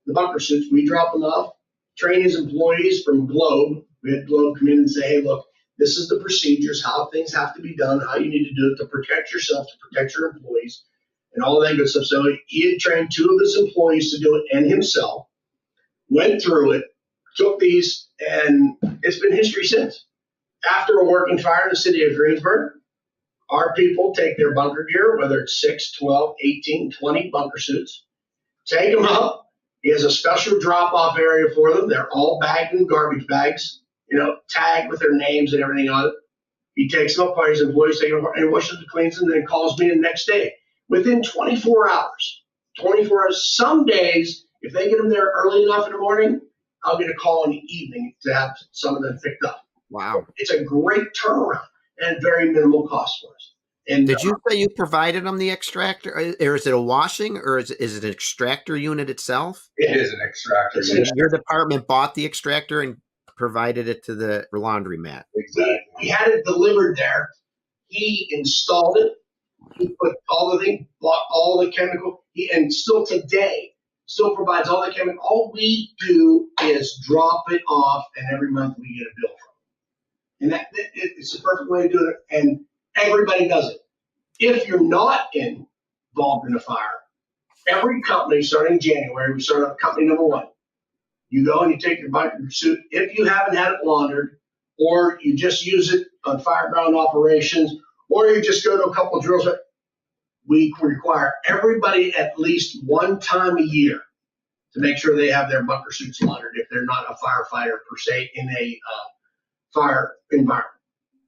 the bunker suits, we drop them off, train his employees from Globe. We had Globe come in and say, hey, look, this is the procedures, how things have to be done, how you need to do it to protect yourself, to protect your employees, and all that good stuff. So he had trained 2 of his employees to do it and himself, went through it, took these, and it's been history since. After a working fire in the city of Greensburg, our people take their bunker gear, whether it's 6, 12, 18, 20 bunker suits, take them up. He has a special drop-off area for them. They're all bagged in garbage bags, tagged with their names and everything on it. He takes them apart, his employees take them apart, and he washes and cleans them, and then calls me the next day. Within 24 hours. 24 hours. Some days, if they get them there early enough in the morning, I'll get a call in the evening to have some of them picked up. Wow. It's a great turnaround and very minimal cost for us. And did you say you provided them the extractor, or is it a washing, or is it an extractor unit itself? It is an extractor unit. Your department bought the extractor and provided it to the laundromat. Exactly. We had it delivered there. He installed it. He put all the things, bought all the chemical. And still today, still provides all the chemical. All we do is drop it off, and every month we get a bill from it. And it's the perfect way to do it. And everybody does it. If you're not involved in a fire, every company starting in January, we start up company number 1. You go and you take your bunker suit. If you haven't had it laundered, or you just use it on fireground operations, or you just go to a couple of drills, we require everybody at least one time a year to make sure they have their bunker suits laundered if they're not a firefighter per se in a fire environment.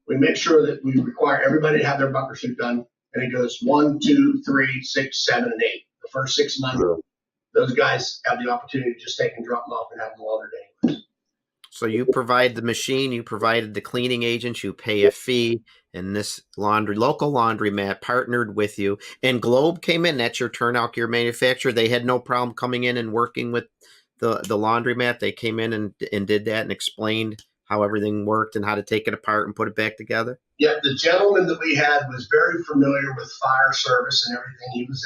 We make sure that we require everybody to have their bunker suit done, and it goes 1, 2, 3, 6, 7, and 8. The first 6 months, those guys have the opportunity to just take and drop them off and have them laundered anyways. So you provide the machine, you provided the cleaning agents, you pay a fee, and this local laundromat partnered with you. And Globe came in, that's your turnout gear manufacturer. They had no problem coming in and working with the laundromat? They came in and did that and explained how everything worked and how to take it apart and put it back together? Yeah, the gentleman that we had was very familiar with fire service and everything. He was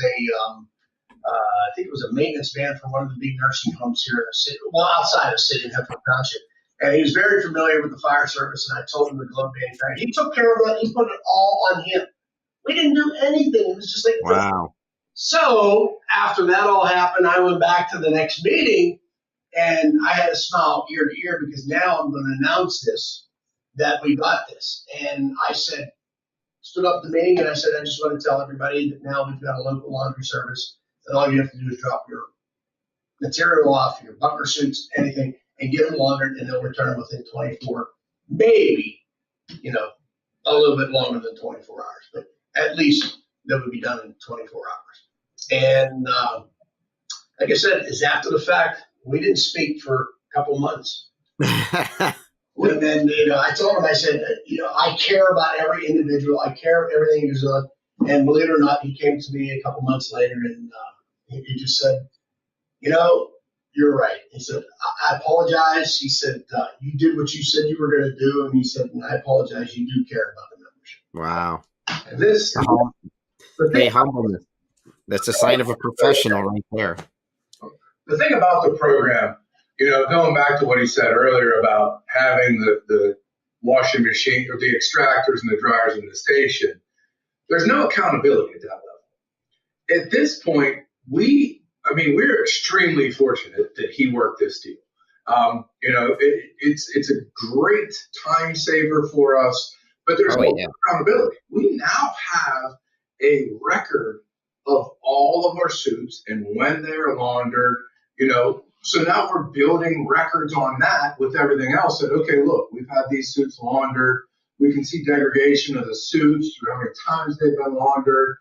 I think it was a maintenance man for one of the big nursing homes here in the city, well, outside of city in Hemphill Township. And he was very familiar with the fire service, and I told him the glove manufacturer. He took care of that. He put it all on him. We didn't do anything. It was just like, wow. So after that all happened, I went back to the next meeting, and I had a smile ear to ear because now I'm going to announce this, that we got this. And I stood up the meeting, and I said, I just want to tell everybody that now we've got a local laundry service, and all you have to do is drop your material off, your bunker suits, anything, and get them laundered, and they'll return them within 24, maybe, a little bit longer than 24 hours, but at least that would be done in 24 hours. And like I said, it's after the fact. We didn't speak for a couple months. And then, I told him, I said, I care about every individual. I care everything goes on. And believe it or not, he came to me a couple months later, and he just said, you're right. He said, I apologize. He said, you did what you said you were going to do. And he said, and I apologize. You do care about the membership. Wow. And this, hey, humbleness. That's a sign of a professional right there. The thing about the program, going back to what he said earlier about having the washing machine or the extractors and the dryers in the station, there's no accountability at that level. At this point, we're extremely fortunate that he worked this deal. It's a great time saver for us, but there's no accountability. We now have a record of all of our suits and when they're laundered, so now we're building records on that with everything else that, okay, look, we've had these suits laundered. We can see degradation of the suits through how many times they've been laundered.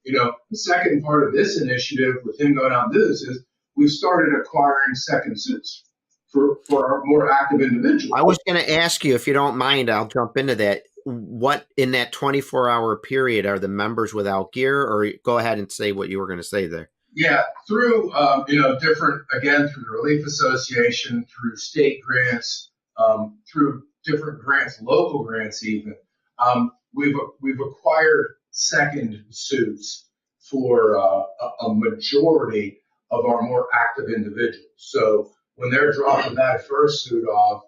The second part of this initiative with him going out and do this is we've started acquiring second suits for our more active individuals. I was going to ask you, if you don't mind, I'll jump into that. What in that 24-hour period are the members without gear, or go ahead and say what you were going to say there? Yeah, through through the Relief Association, through state grants, through different grants, local grants even, we've acquired second suits for a majority of our more active individuals. So when they're dropping that first suit off,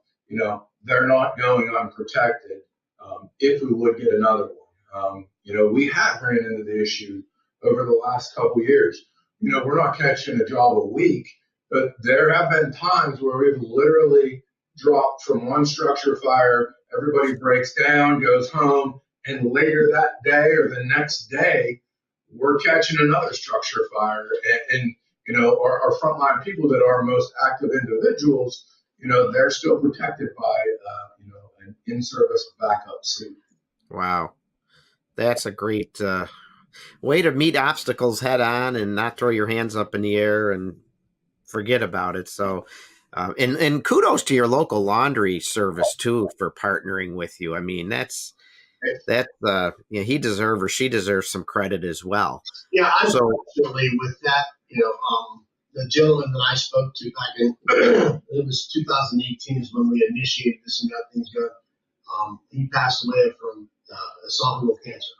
they're not going unprotected. If we would get another one, we have ran into the issue over the last couple of years. We're not catching a job a week, but there have been times where we've literally dropped from one structure fire, everybody breaks down, goes home, and later that day or the next day, we're catching another structure fire. And our frontline people that are our most active individuals, they're still protected by, an in-service backup suit. Wow. That's a great way to meet obstacles head on and not throw your hands up in the air and forget about it. So, and kudos to your local laundry service too for partnering with you. I mean, he deserves or she deserves some credit as well. Yeah, unfortunately with that, the gentleman that I spoke to back in, it was 2018 is when we initiated this and got things going. He passed away from esophageal cancer.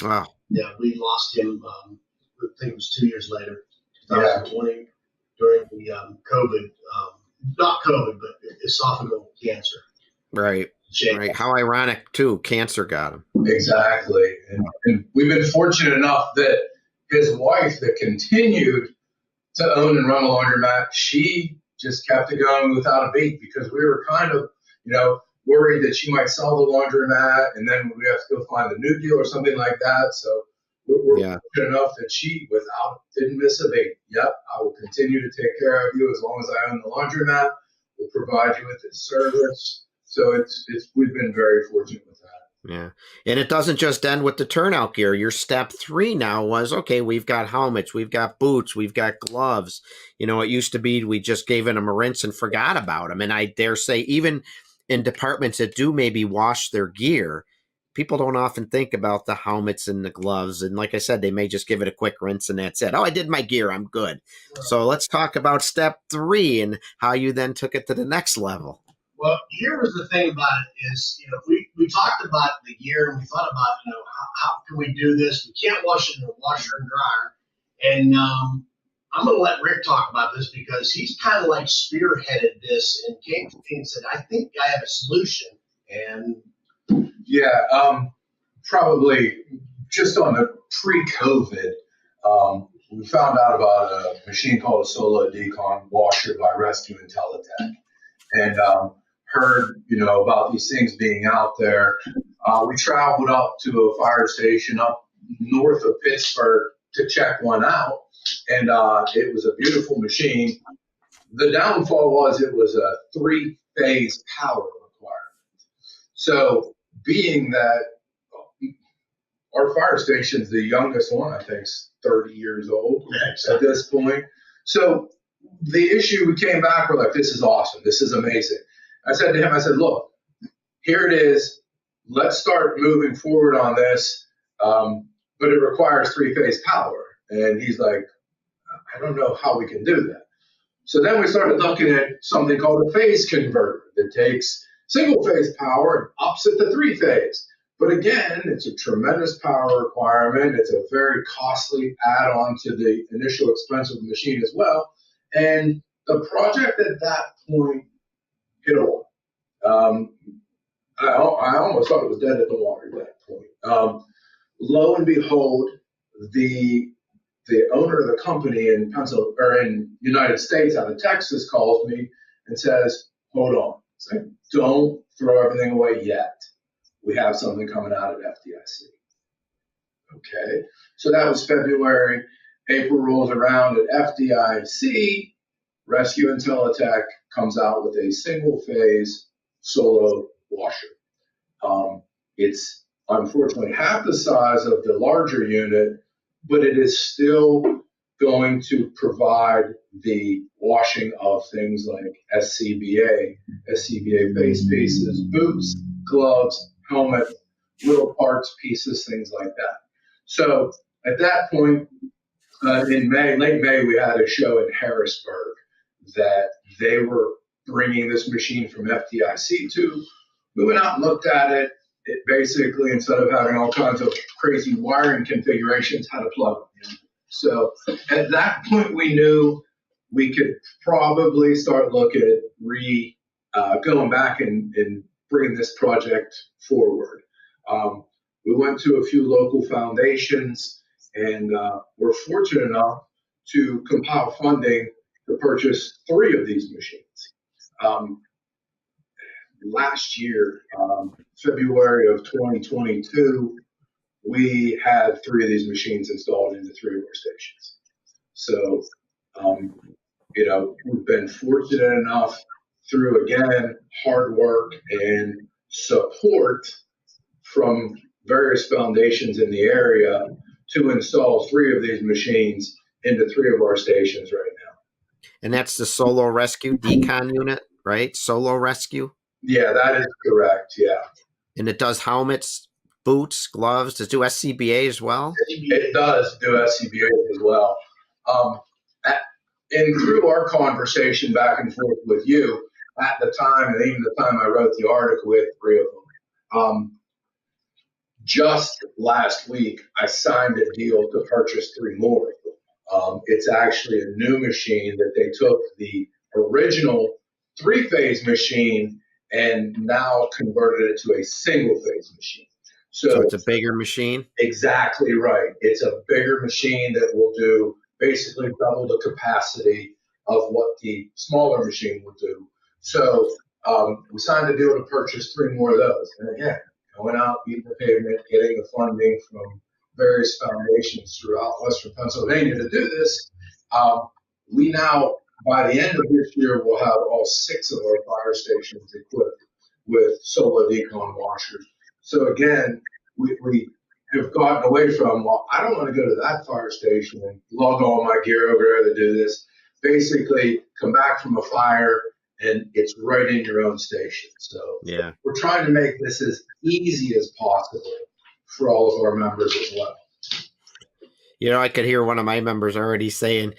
Wow. Yeah, we lost him, I think it was 2 years later, 2020, during the COVID, not COVID, but esophageal cancer. Right. Right. How ironic, too. Cancer got him. Exactly. And we've been fortunate enough that his wife that continued to own and run a laundromat, she just kept it going without a beat because we were kind of, worried that she might sell the laundromat and then we have to go find a new deal or something like that. So we're fortunate enough that she didn't miss a beat. Yep, I will continue to take care of you as long as I own the laundromat. We'll provide you with this service. So we've been very fortunate with that. Yeah. And it doesn't just end with the turnout gear. Your step 3 now was, okay, we've got helmets, we've got boots, we've got gloves. It used to be we just gave them a rinse and forgot about them. And I dare say even in departments that do maybe wash their gear, people don't often think about the helmets and the gloves. And like I said, they may just give it a quick rinse and that's it. Oh, I did my gear. I'm good. So let's talk about step 3 and how you then took it to the next level. Well, here was the thing about it is, we talked about the gear and we thought about, how can we do this? We can't wash it in the washer and dryer. And I'm going to let Rick talk about this because he's kind of like spearheaded this and came to me and said, I think I have a solution. And yeah, probably just on the pre-COVID, we found out about a machine called a Solo Decon washer by Rescue Intelitech, and heard about these things being out there. We traveled up to a fire station up north of Pittsburgh to check one out, and it was a beautiful machine. The downfall was it was a 3-phase power requirement. So being that our fire station's the youngest one, I think, is 30 years old at this point. So the issue, we came back, we're like, this is awesome. This is amazing. I said to him, look, here it is. Let's start moving forward on this. But it requires 3-phase power. And he's like, I don't know how we can do that. So then we started looking at something called a phase converter that takes single-phase power and ups it to 3-phase. But again, it's a tremendous power requirement. It's a very costly add-on to the initial expense of the machine as well. And the project at that point hit a wall. I almost thought it was dead at the water at that point. Lo and behold, the owner of the company in Pennsylvania, or in United States, out of Texas, calls me and says, "Hold on, it's like, don't throw everything away yet. We have something coming out at FDIC." Okay, so that was February. April rolls around at FDIC. Rescue Intelitech comes out with a single-phase Solo washer. It's unfortunately half the size of the larger unit, but it is still going to provide the washing of things like SCBA face pieces, boots, gloves, helmet, little parts, pieces, things like that. So at that point, in May, late May, we had a show in Harrisburg that they were bringing this machine from FDIC to. We went out and looked at it. It basically, instead of having all kinds of crazy wiring configurations, had a plug in. So at that point, we knew we could probably start looking at going back and bringing this project forward. We went to a few local foundations and were fortunate enough to compile funding to purchase 3 of these machines. Last year, February of 2022, we had 3 of these machines installed into 3 of our stations. So, we've been fortunate enough through, again, hard work and support from various foundations in the area to install 3 of these machines into 3 of our stations right now. And that's the Solo Rescue Decon unit, right? Solo Rescue? Yeah, that is correct, yeah. And it does helmets, boots, gloves. Does it do SCBA as well? It does do SCBA as well. And through our conversation back and forth with you, at the time, and even the time I wrote the article, we had 3 of them. Just last week, I signed a deal to purchase 3 more. It's actually a new machine that they took the original 3-phase machine and now converted it to a single-phase machine. So it's a bigger machine? Exactly right. It's a bigger machine that will do basically double the capacity of what the smaller machine would do. So we signed a deal to purchase 3 more of those. And again, going out, beating the pavement, getting the funding from various foundations throughout Western Pennsylvania to do this. We now, by the end of this year, will have all 6 of our fire stations equipped with Solo Decon washers. So again, we have gotten away from, well, I don't want to go to that fire station and lug all my gear over there to do this. Basically, come back from a fire and it's right in your own station. So Yeah. we're trying to make this as easy as possible for all of our members as well. I could hear one of my members already saying,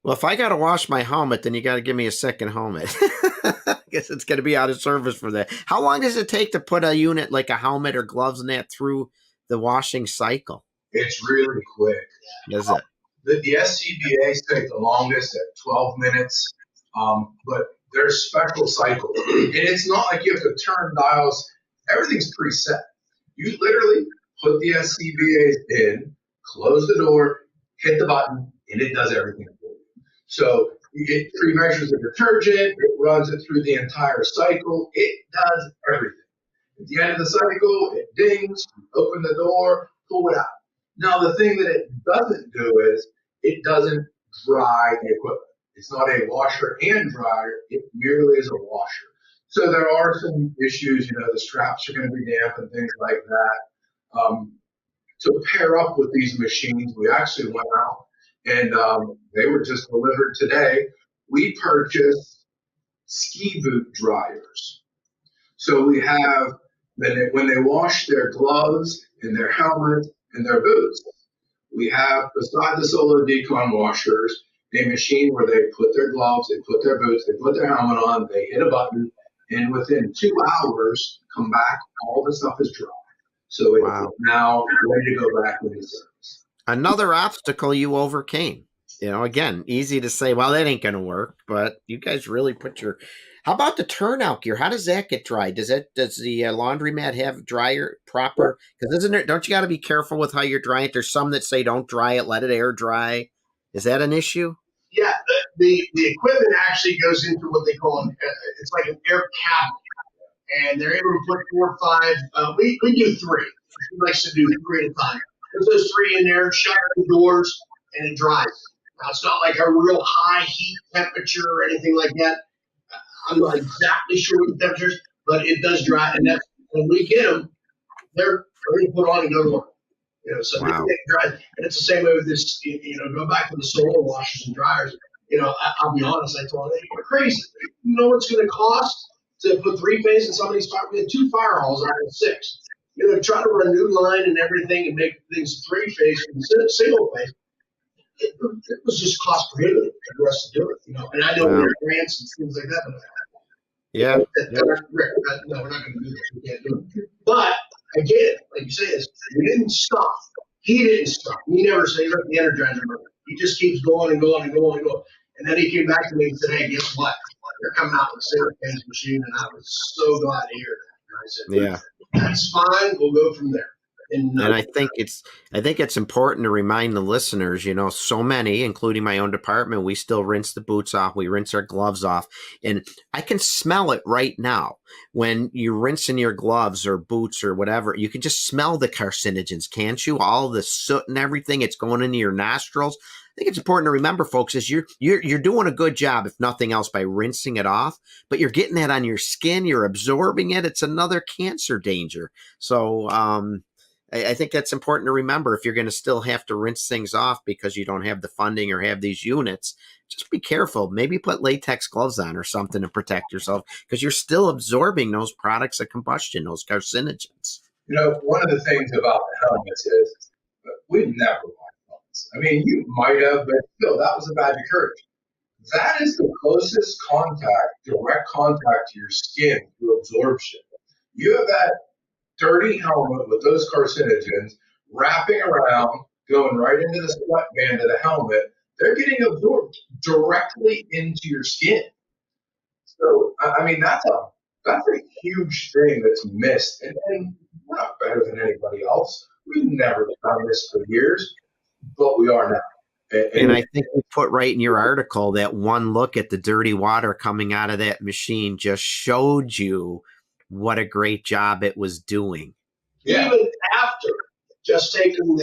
well, if I got to wash my helmet, then you got to give me a second helmet. I guess it's going to be out of service for that. How long does it take to put a unit like a helmet or gloves and that through the washing cycle? It's really quick. Does it? The SCBAs take the longest at 12 minutes, but there's special cycles. And it's not like you have to turn dials. Everything's preset. You literally put the SCBAs in, close the door, hit the button, and it does everything for you. So it pre-measures the detergent, it runs it through the entire cycle, it does everything. At the end of the cycle, it dings, you open the door, pull it out. Now, the thing that it doesn't do is it doesn't dry the equipment. It's not a washer and dryer, it merely is a washer. So there are some issues, the straps are going to be damp and things like that. To pair up with these machines, we actually went out and they were just delivered today. We purchased ski boot dryers. So we have, when they wash their gloves and their helmet and their boots, we have, beside the Solo Decon washers, a machine where they put their gloves, they put their boots, they put their helmet on, they hit a button, and within 2 hours, come back, all the stuff is dry. So it's now ready to go back into service. Another obstacle you overcame. Again, easy to say, well, that ain't going to work, but you guys really put your... How about the turnout gear? How does that get dried? Does the laundromat have dryer proper? Because don't you got to be careful with how you're drying it? There's some that say don't dry it, let it air dry. Is that an issue? Yeah, the equipment actually goes into what they call it's like an air cabinet, and they're able to put 4 or 5. We do 3. She likes to do 3 at a time. Put those 3 in there, shut the doors, and it dries. Now it's not like a real high heat temperature or anything like that. I'm not exactly sure what the temperatures, but it does dry, and that's when we get them, they're ready to put on and go to work. So they get dry, and it's the same way with this. Go back to the solar washers and dryers. I'll be honest. I told them, you're crazy. You know what's going to cost to put 3-phase in some of these fires? We had 2 fire halls out of 6. Try to run a new line and everything and make things 3-phase instead of single phase. It was just cost prohibitive for us to do it. And I know there are grants and things like that, but yeah. No, we're not going to do this. We can't do it. But again, like you say, we didn't stop. He didn't stop. He never said, "Look, the Energizer running." He just keeps going and going and going and going. And then he came back to me and said, "Hey, guess what? They're coming out with a single-phase machine," and I was so glad to hear that. And I said, "That's fine. We'll go from there." And I think it's important to remind the listeners, so many, including my own department, we still rinse the boots off. We rinse our gloves off. And I can smell it right now. When you're rinsing your gloves or boots or whatever, you can just smell the carcinogens, can't you? All the soot and everything, it's going into your nostrils. I think it's important to remember, folks, is you're doing a good job, if nothing else, by rinsing it off, but you're getting that on your skin, you're absorbing it. It's another cancer danger. So, I think that's important to remember. If you're going to still have to rinse things off because you don't have the funding or have these units, just be careful. Maybe put latex gloves on or something to protect yourself, because you're still absorbing those products of combustion, those carcinogens. One of the things about the helmets is we've never worn helmets. I mean, you might have, but still, that was a badge of courage. That is the closest direct contact to your skin through absorption. You have that dirty helmet with those carcinogens wrapping around, going right into the sweatband of the helmet. They're getting absorbed directly into your skin. So, I mean, that's a huge thing that's missed. And we're not better than anybody else. We've never done this for years, but we are now. And I think you put right in your article that one look at the dirty water coming out of that machine just showed you what a great job it was doing. Yeah. Even after just taking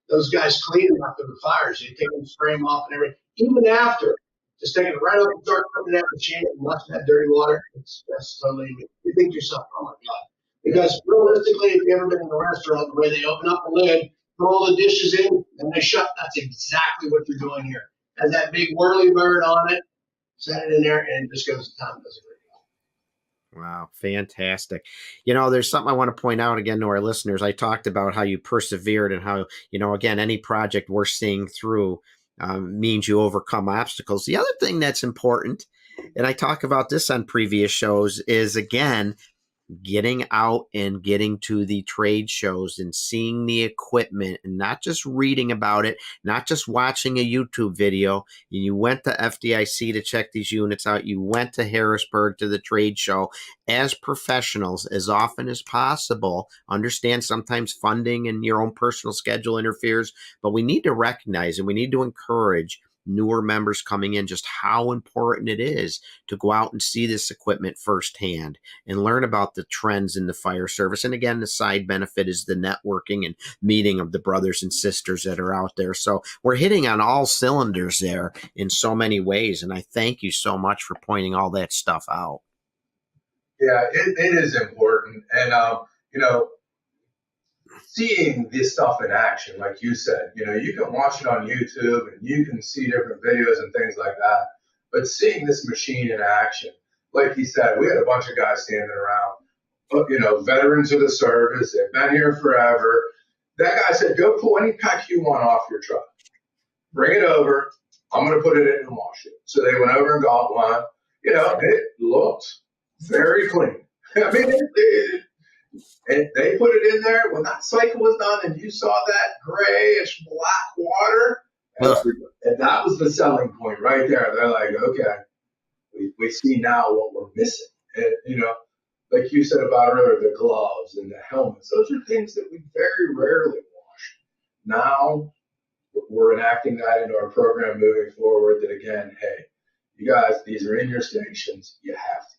those guys cleaning after the fires, you take them, spray them off and everything. Even after, just taking it right up and start putting that machine and watching that dirty water, that's totally, you think to yourself, oh my God. Because realistically, if you've ever been in a restaurant, the way they open up the lid, put all the dishes in, and they shut, that's exactly what you're doing here. Has that big whirly bird on it, set it in there, and it just goes to town. Does a great job. Wow, fantastic. There's something I want to point out again to our listeners. I talked about how you persevered and how, again, any project we're seeing through means you overcome obstacles. The other thing that's important, and I talk about this on previous shows, is, again, getting out and getting to the trade shows and seeing the equipment and not just reading about it, not just watching a YouTube video. You went to FDIC to check these units out. You went to Harrisburg to the trade show. As professionals, as often as possible, understand sometimes funding and your own personal schedule interferes, but we need to recognize and we need to encourage newer members coming in just how important it is to go out and see this equipment firsthand and learn about the trends in the fire service. And again, the side benefit is the networking and meeting of the brothers and sisters that are out there. So we're hitting on all cylinders there in so many ways. And I thank you so much for pointing all that stuff out. Yeah, it is important. And, seeing this stuff in action, like you said, you can watch it on YouTube and you can see different videos and things like that. But seeing this machine in action, like he said, we had a bunch of guys standing around, veterans of the service. They've been here forever. That guy said, go pull any pack you want off your truck. Bring it over. I'm going to put it in and wash it. So they went over and got one. It looked very clean. I mean, and they put it in there when that cycle was done, and you saw that grayish black water, and that was the selling point right there. They're like, okay, we see now what we're missing. And like you said about earlier, the gloves and the helmets, those are things that we very rarely wash. Now we're enacting that into our program moving forward. That again, hey, you guys, these are in your stations. You have to.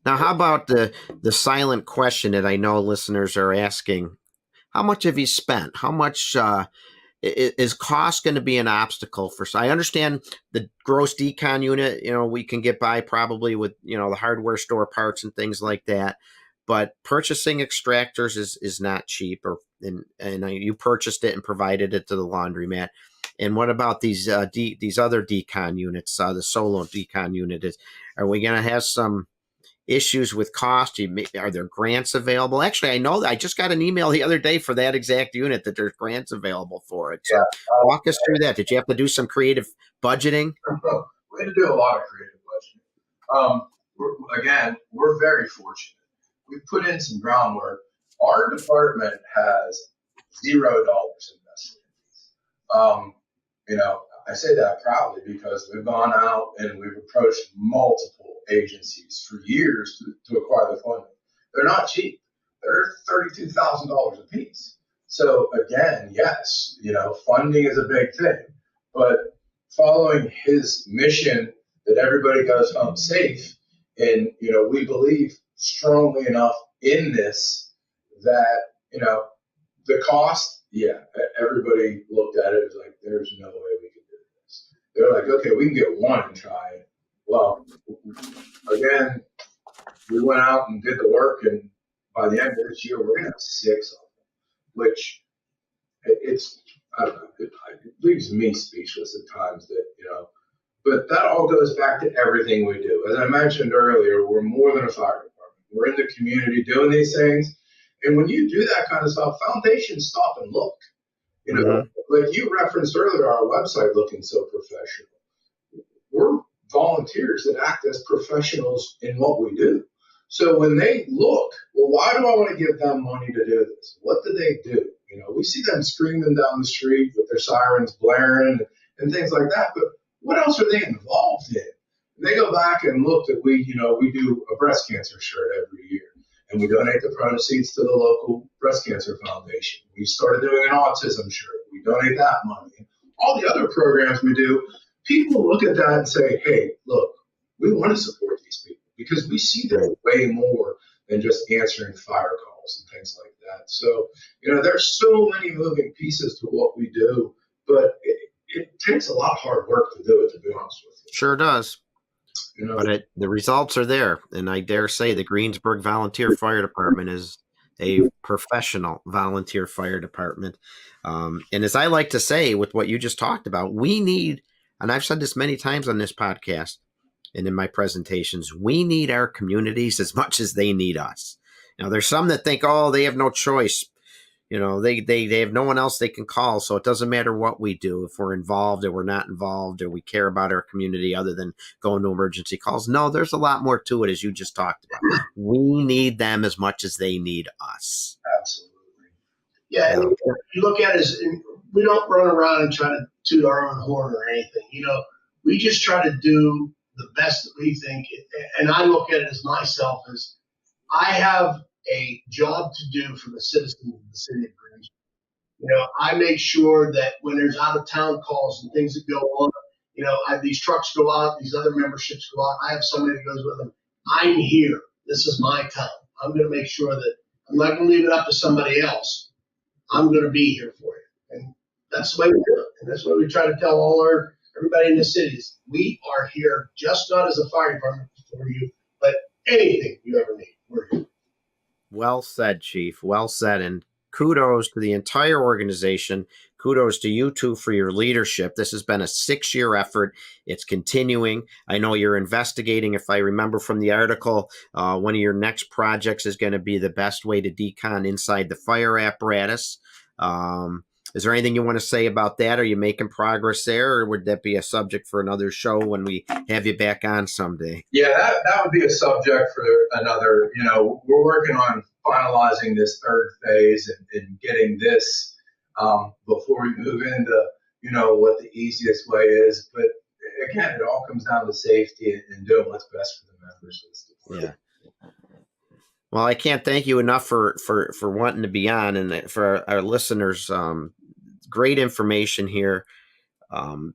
Now, how about the silent question that I know listeners are asking? How much have you spent? How much is cost going to be an obstacle for? I understand the gross decon unit, we can get by probably with, the hardware store parts and things like that. But purchasing extractors is not cheap. And you purchased it and provided it to the laundromat. And what about these other decon units, the solo decon unit? Are we going to have some issues with cost? Are there grants available? Actually, I know that I just got an email the other day for that exact unit that there's grants available for it. So walk us through that. Did you have to do some creative budgeting? We had to do a lot of creative budgeting. We're very fortunate. We put in some groundwork. Our department has $0 invested. I say that proudly because we've gone out and we've approached multiple agencies for years to acquire the funding. They're not cheap. They're $32,000 a piece. So again, yes, funding is a big thing, but following his mission that everybody goes home safe, and we believe strongly enough in this that the cost, everybody looked at it as like, there's no way we can do this. They're like, okay, we can get one and try it. Well, again, we went out and did the work, and by the end of this year, we're going to have 6 of them, which I don't know, it leaves me speechless at times but that all goes back to everything we do. As I mentioned earlier, we're more than a fire department. We're in the community doing these things. And when you do that kind of stuff, foundations stop and look. Like you referenced earlier, our website looking so professional. We're volunteers that act as professionals in what we do. So when they look, well, why do I want to give them money to do this? What do they do? We see them screaming down the street with their sirens blaring and things like that. But what else are they involved in? And they go back and look that we do a breast cancer shirt every year. And we donate the proceeds to the local breast cancer foundation. We started doing an autism shirt. We donate that money. All the other programs we do, people look at that and say, hey, look, we want to support these people because we see them way more than just answering fire calls and things like that. So, there's so many moving pieces to what we do, but it takes a lot of hard work to do it, to be honest with you. Sure does. But the results are there. And I dare say the Greensburg Volunteer Fire Department is a professional volunteer fire department. And as I like to say with what you just talked about, we need, and I've said this many times on this podcast, and in my presentations, we need our communities as much as they need us. Now, there's some that think, oh, they have no choice. They have no one else they can call, so it doesn't matter what we do, if we're involved or we're not involved, or we care about our community other than going to emergency calls. No, there's a lot more to it, as you just talked about. We need them as much as they need us. Absolutely. Yeah, and you look at it as, we don't run around and try to toot our own horn or anything. We just try to do the best that we think. And I look at it as myself as, I have a job to do for the citizens of the city of Greensburg. I make sure that when there's out of town calls and things that go on, these trucks go out, these other memberships go out. I have somebody that goes with them. I'm here. This is my town. I'm going to make sure that I'm not going to leave it up to somebody else. I'm going to be here for you. And that's the way we do it. And that's what we try to tell everybody in the cities. We are here just not as a fire department for you, but anything you ever need, we're here. Well said, Chief. Well said. And kudos to the entire organization. Kudos to you two for your leadership. This has been a 6-year effort. It's continuing. I know you're investigating, if I remember from the article, one of your next projects is going to be the best way to decon inside the fire apparatus. Is there anything you want to say about that? Are you making progress there, or would that be a subject for another show when we have you back on someday? Yeah, that would be a subject for another. We're working on finalizing this third phase and getting this before we move into, what the easiest way is. But again, it all comes down to safety and doing what's best for the members of the department. Yeah. Well, I can't thank you enough for wanting to be on, and for our listeners. Great information here. The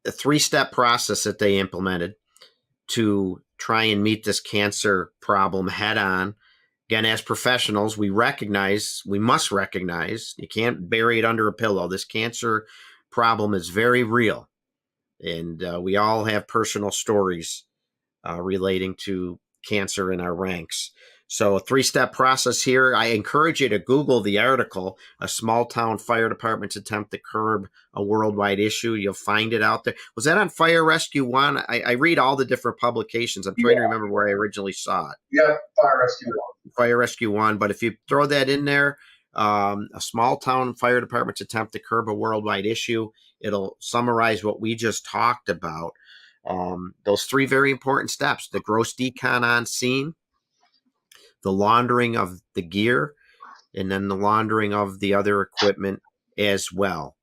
3-step process that they implemented to try and meet this cancer problem head on. Again, as professionals, we must recognize, you can't bury it under a pillow. This cancer problem is very real. And we all have personal stories relating to cancer in our ranks. So a 3-step process here. I encourage you to Google the article, A Small Town Fire Department's Attempt to Curb a Worldwide Issue. You'll find it out there. Was that on Fire Rescue One? I read all the different publications. I'm trying to remember where I originally saw it. Yeah, Fire Rescue One. Fire Rescue One. But if you throw that in there, A Small Town Fire Department's Attempt to Curb a Worldwide Issue, it'll summarize what we just talked about. Those 3 very important steps: the gross decon on scene, the laundering of the gear, and then the laundering of the other equipment as well.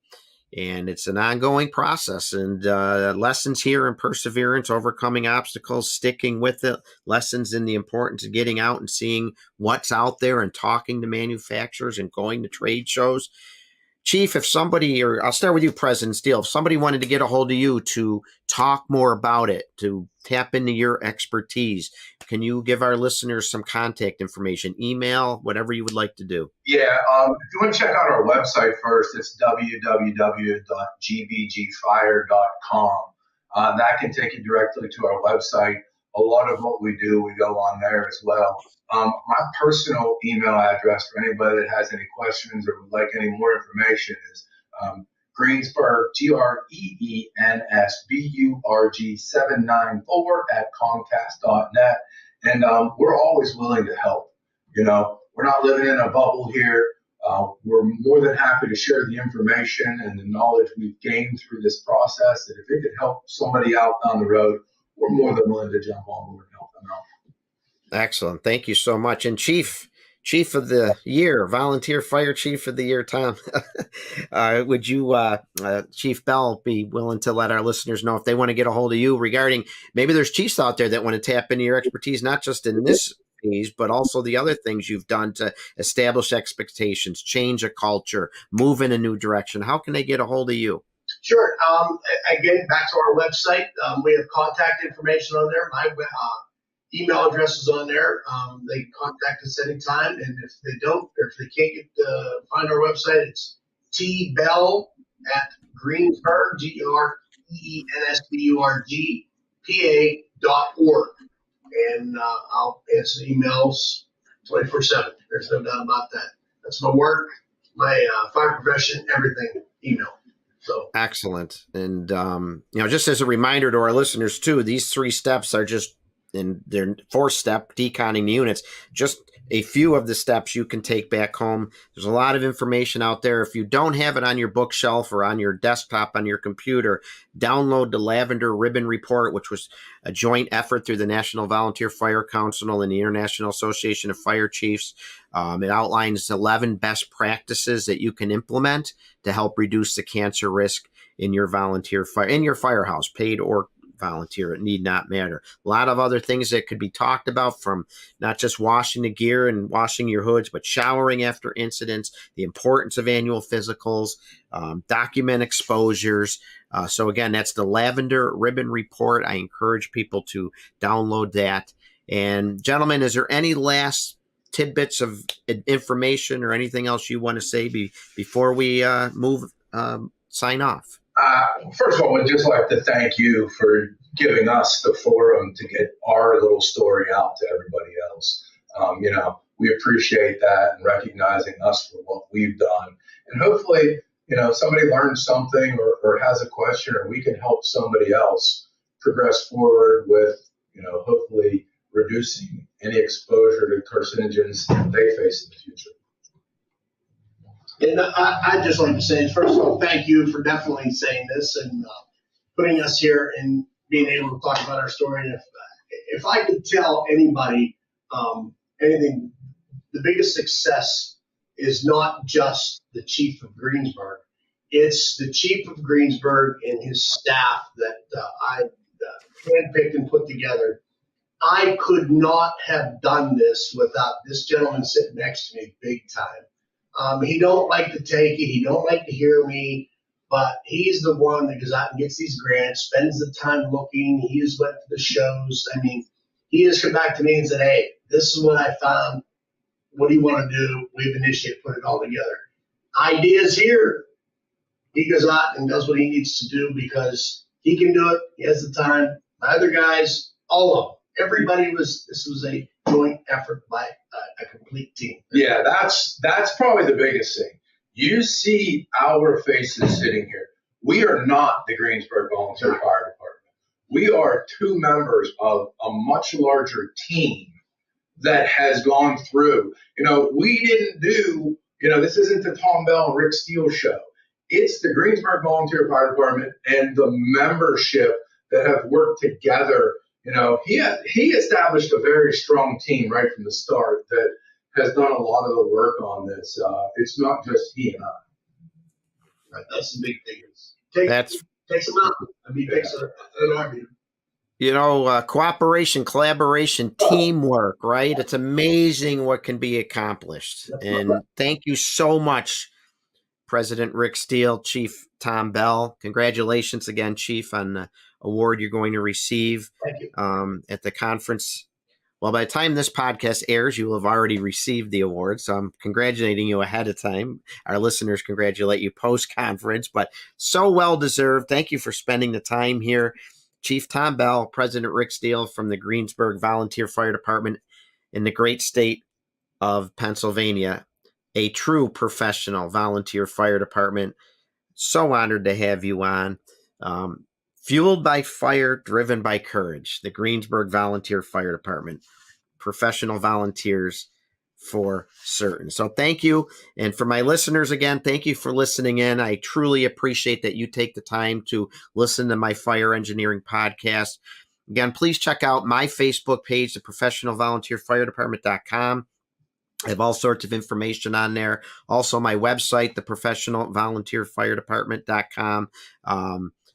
And it's an ongoing process, and lessons here in perseverance, overcoming obstacles, sticking with it, lessons in the importance of getting out and seeing what's out there and talking to manufacturers and going to trade shows. Chief, if somebody, or I'll start with you, President Steele, if somebody wanted to get a hold of you to talk more about it, to tap into your expertise, can you give our listeners some contact information, email, whatever you would like to do? Yeah, if you want to check out our website first, it's www.gbgfire.com. That can take you directly to our website. A lot of what we do, we go on there as well. My personal email address for anybody that has any questions or would like any more information is Greensburg, GREENSBURG 794 at Comcast.net. And we're always willing to help. We're not living in a bubble here. We're more than happy to share the information and the knowledge we've gained through this process. And if it could help somebody out down the road, we're more than willing to jump on board and help them out. Excellent. Thank you so much. And Chief of the Year, Volunteer Fire Chief of the Year, Tom, would you, Chief Bell, be willing to let our listeners know if they want to get a hold of you regarding, maybe there's chiefs out there that want to tap into your expertise, not just in this phase, but also the other things you've done to establish expectations, change a culture, move in a new direction. How can they get a hold of you? Sure. Again, back to our website. We have contact information on there. My email address is on there. They can contact us anytime. And if they don't, or if they can't find our website, it's tbell@Greensburg, GREENSBURG, PA.org. And I'll answer emails 24/7. There's no doubt about that. That's my work, my fire profession, everything, email. So excellent. And, just as a reminder to our listeners too, these 3 steps are just in their 4-step deconning the units, just a few of the steps you can take back home. There's a lot of information out there. If you don't have it on your bookshelf or on your desktop, on your computer, download the Lavender Ribbon Report, which was a joint effort through the National Volunteer Fire Council and the International Association of Fire Chiefs. It outlines 11 best practices that you can implement to help reduce the cancer risk in your volunteer fire, in your firehouse, paid or volunteer. It need not matter. A lot of other things that could be talked about, from not just washing the gear and washing your hoods, but showering after incidents, the importance of annual physicals, document exposures. So again, that's the Lavender Ribbon Report. I encourage people to download that. And gentlemen, is there any last tidbits of information or anything else you want to say before we sign off? First of all, I'd just like to thank you for giving us the forum to get our little story out to everybody else. We appreciate that, and recognizing us for what we've done. And hopefully, somebody learns something or has a question, or we can help somebody else progress forward with, hopefully reducing any exposure to carcinogens they face in the future. And I'd just like to say, first of all, thank you for definitely saying this and putting us here and being able to talk about our story. And if I could tell anybody anything, the biggest success is not just the chief of Greensburg. It's the chief of Greensburg and his staff that I handpicked and put together. I could not have done this without this gentleman sitting next to me big time. He don't like to take it. He don't like to hear me, but he's the one that goes out and gets these grants, spends the time looking. He has went to the shows. I mean, he has come back to me and said, hey, this is what I found. What do you want to do? We've initiated, put it all together. Ideas here. He goes out and does what he needs to do because he can do it. He has the time. The other guys, all of them. This was a joint effort by a complete team. Yeah, that's probably the biggest thing. You see our faces sitting here. We are not the Greensburg Volunteer Fire Department. We are 2 members of a much larger team that has gone through. We didn't do, this isn't the Tom Bell and Rick Steele show. It's the Greensburg Volunteer Fire Department and the membership that have worked together. He established a very strong team right from the start that has done a lot of the work on this. It's not just he and I. Right, that's the big thing. Takes them out. Takes an army. Cooperation, collaboration, teamwork, right? It's amazing what can be accomplished. And thank you so much, President Rick Steele, Chief Tom Bell. Congratulations again, Chief, on the award you're going to receive at the conference. Well, by the time this podcast airs, you will have already received the award. So I'm congratulating you ahead of time. Our listeners congratulate you post-conference, but so well-deserved. Thank you for spending the time here. Chief Tom Bell, President Rick Steele from the Greensburg Volunteer Fire Department in the great state of Pennsylvania, a true professional volunteer fire department. So honored to have you on. Fueled by fire, driven by courage. The Greensburg Volunteer Fire Department. Professional volunteers for certain. So thank you. And for my listeners, again, thank you for listening in. I truly appreciate that you take the time to listen to my fire engineering podcast. Again, please check out my Facebook page, the professionalvolunteerfiredepartment.com. I have all sorts of information on there. Also, my website, the professionalvolunteerfiredepartment.com.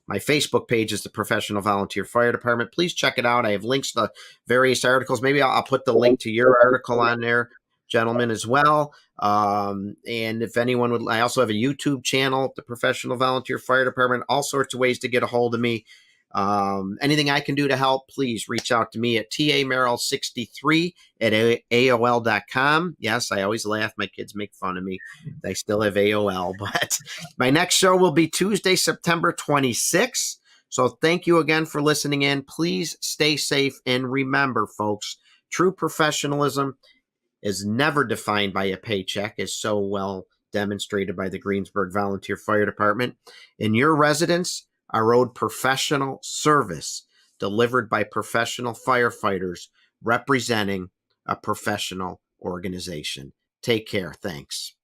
My Facebook page is the Professional Volunteer Fire Department. Please check it out. I have links to various articles. Maybe I'll put the link to your article on there, gentlemen, as well. And if anyone would, I also have a YouTube channel, the Professional Volunteer Fire Department. All sorts of ways to get a hold of me. Anything I can do to help, please reach out to me at tamerrill63@AOL.com. Yes, I always laugh. My kids make fun of me. I still have AOL, but my next show will be Tuesday, September 26th. So thank you again for listening in. Please stay safe. And remember, folks, true professionalism is never defined by a paycheck, as so well demonstrated by the Greensburg Volunteer Fire Department. In your residence are owed professional service delivered by professional firefighters representing a professional organization. Take care. Thanks.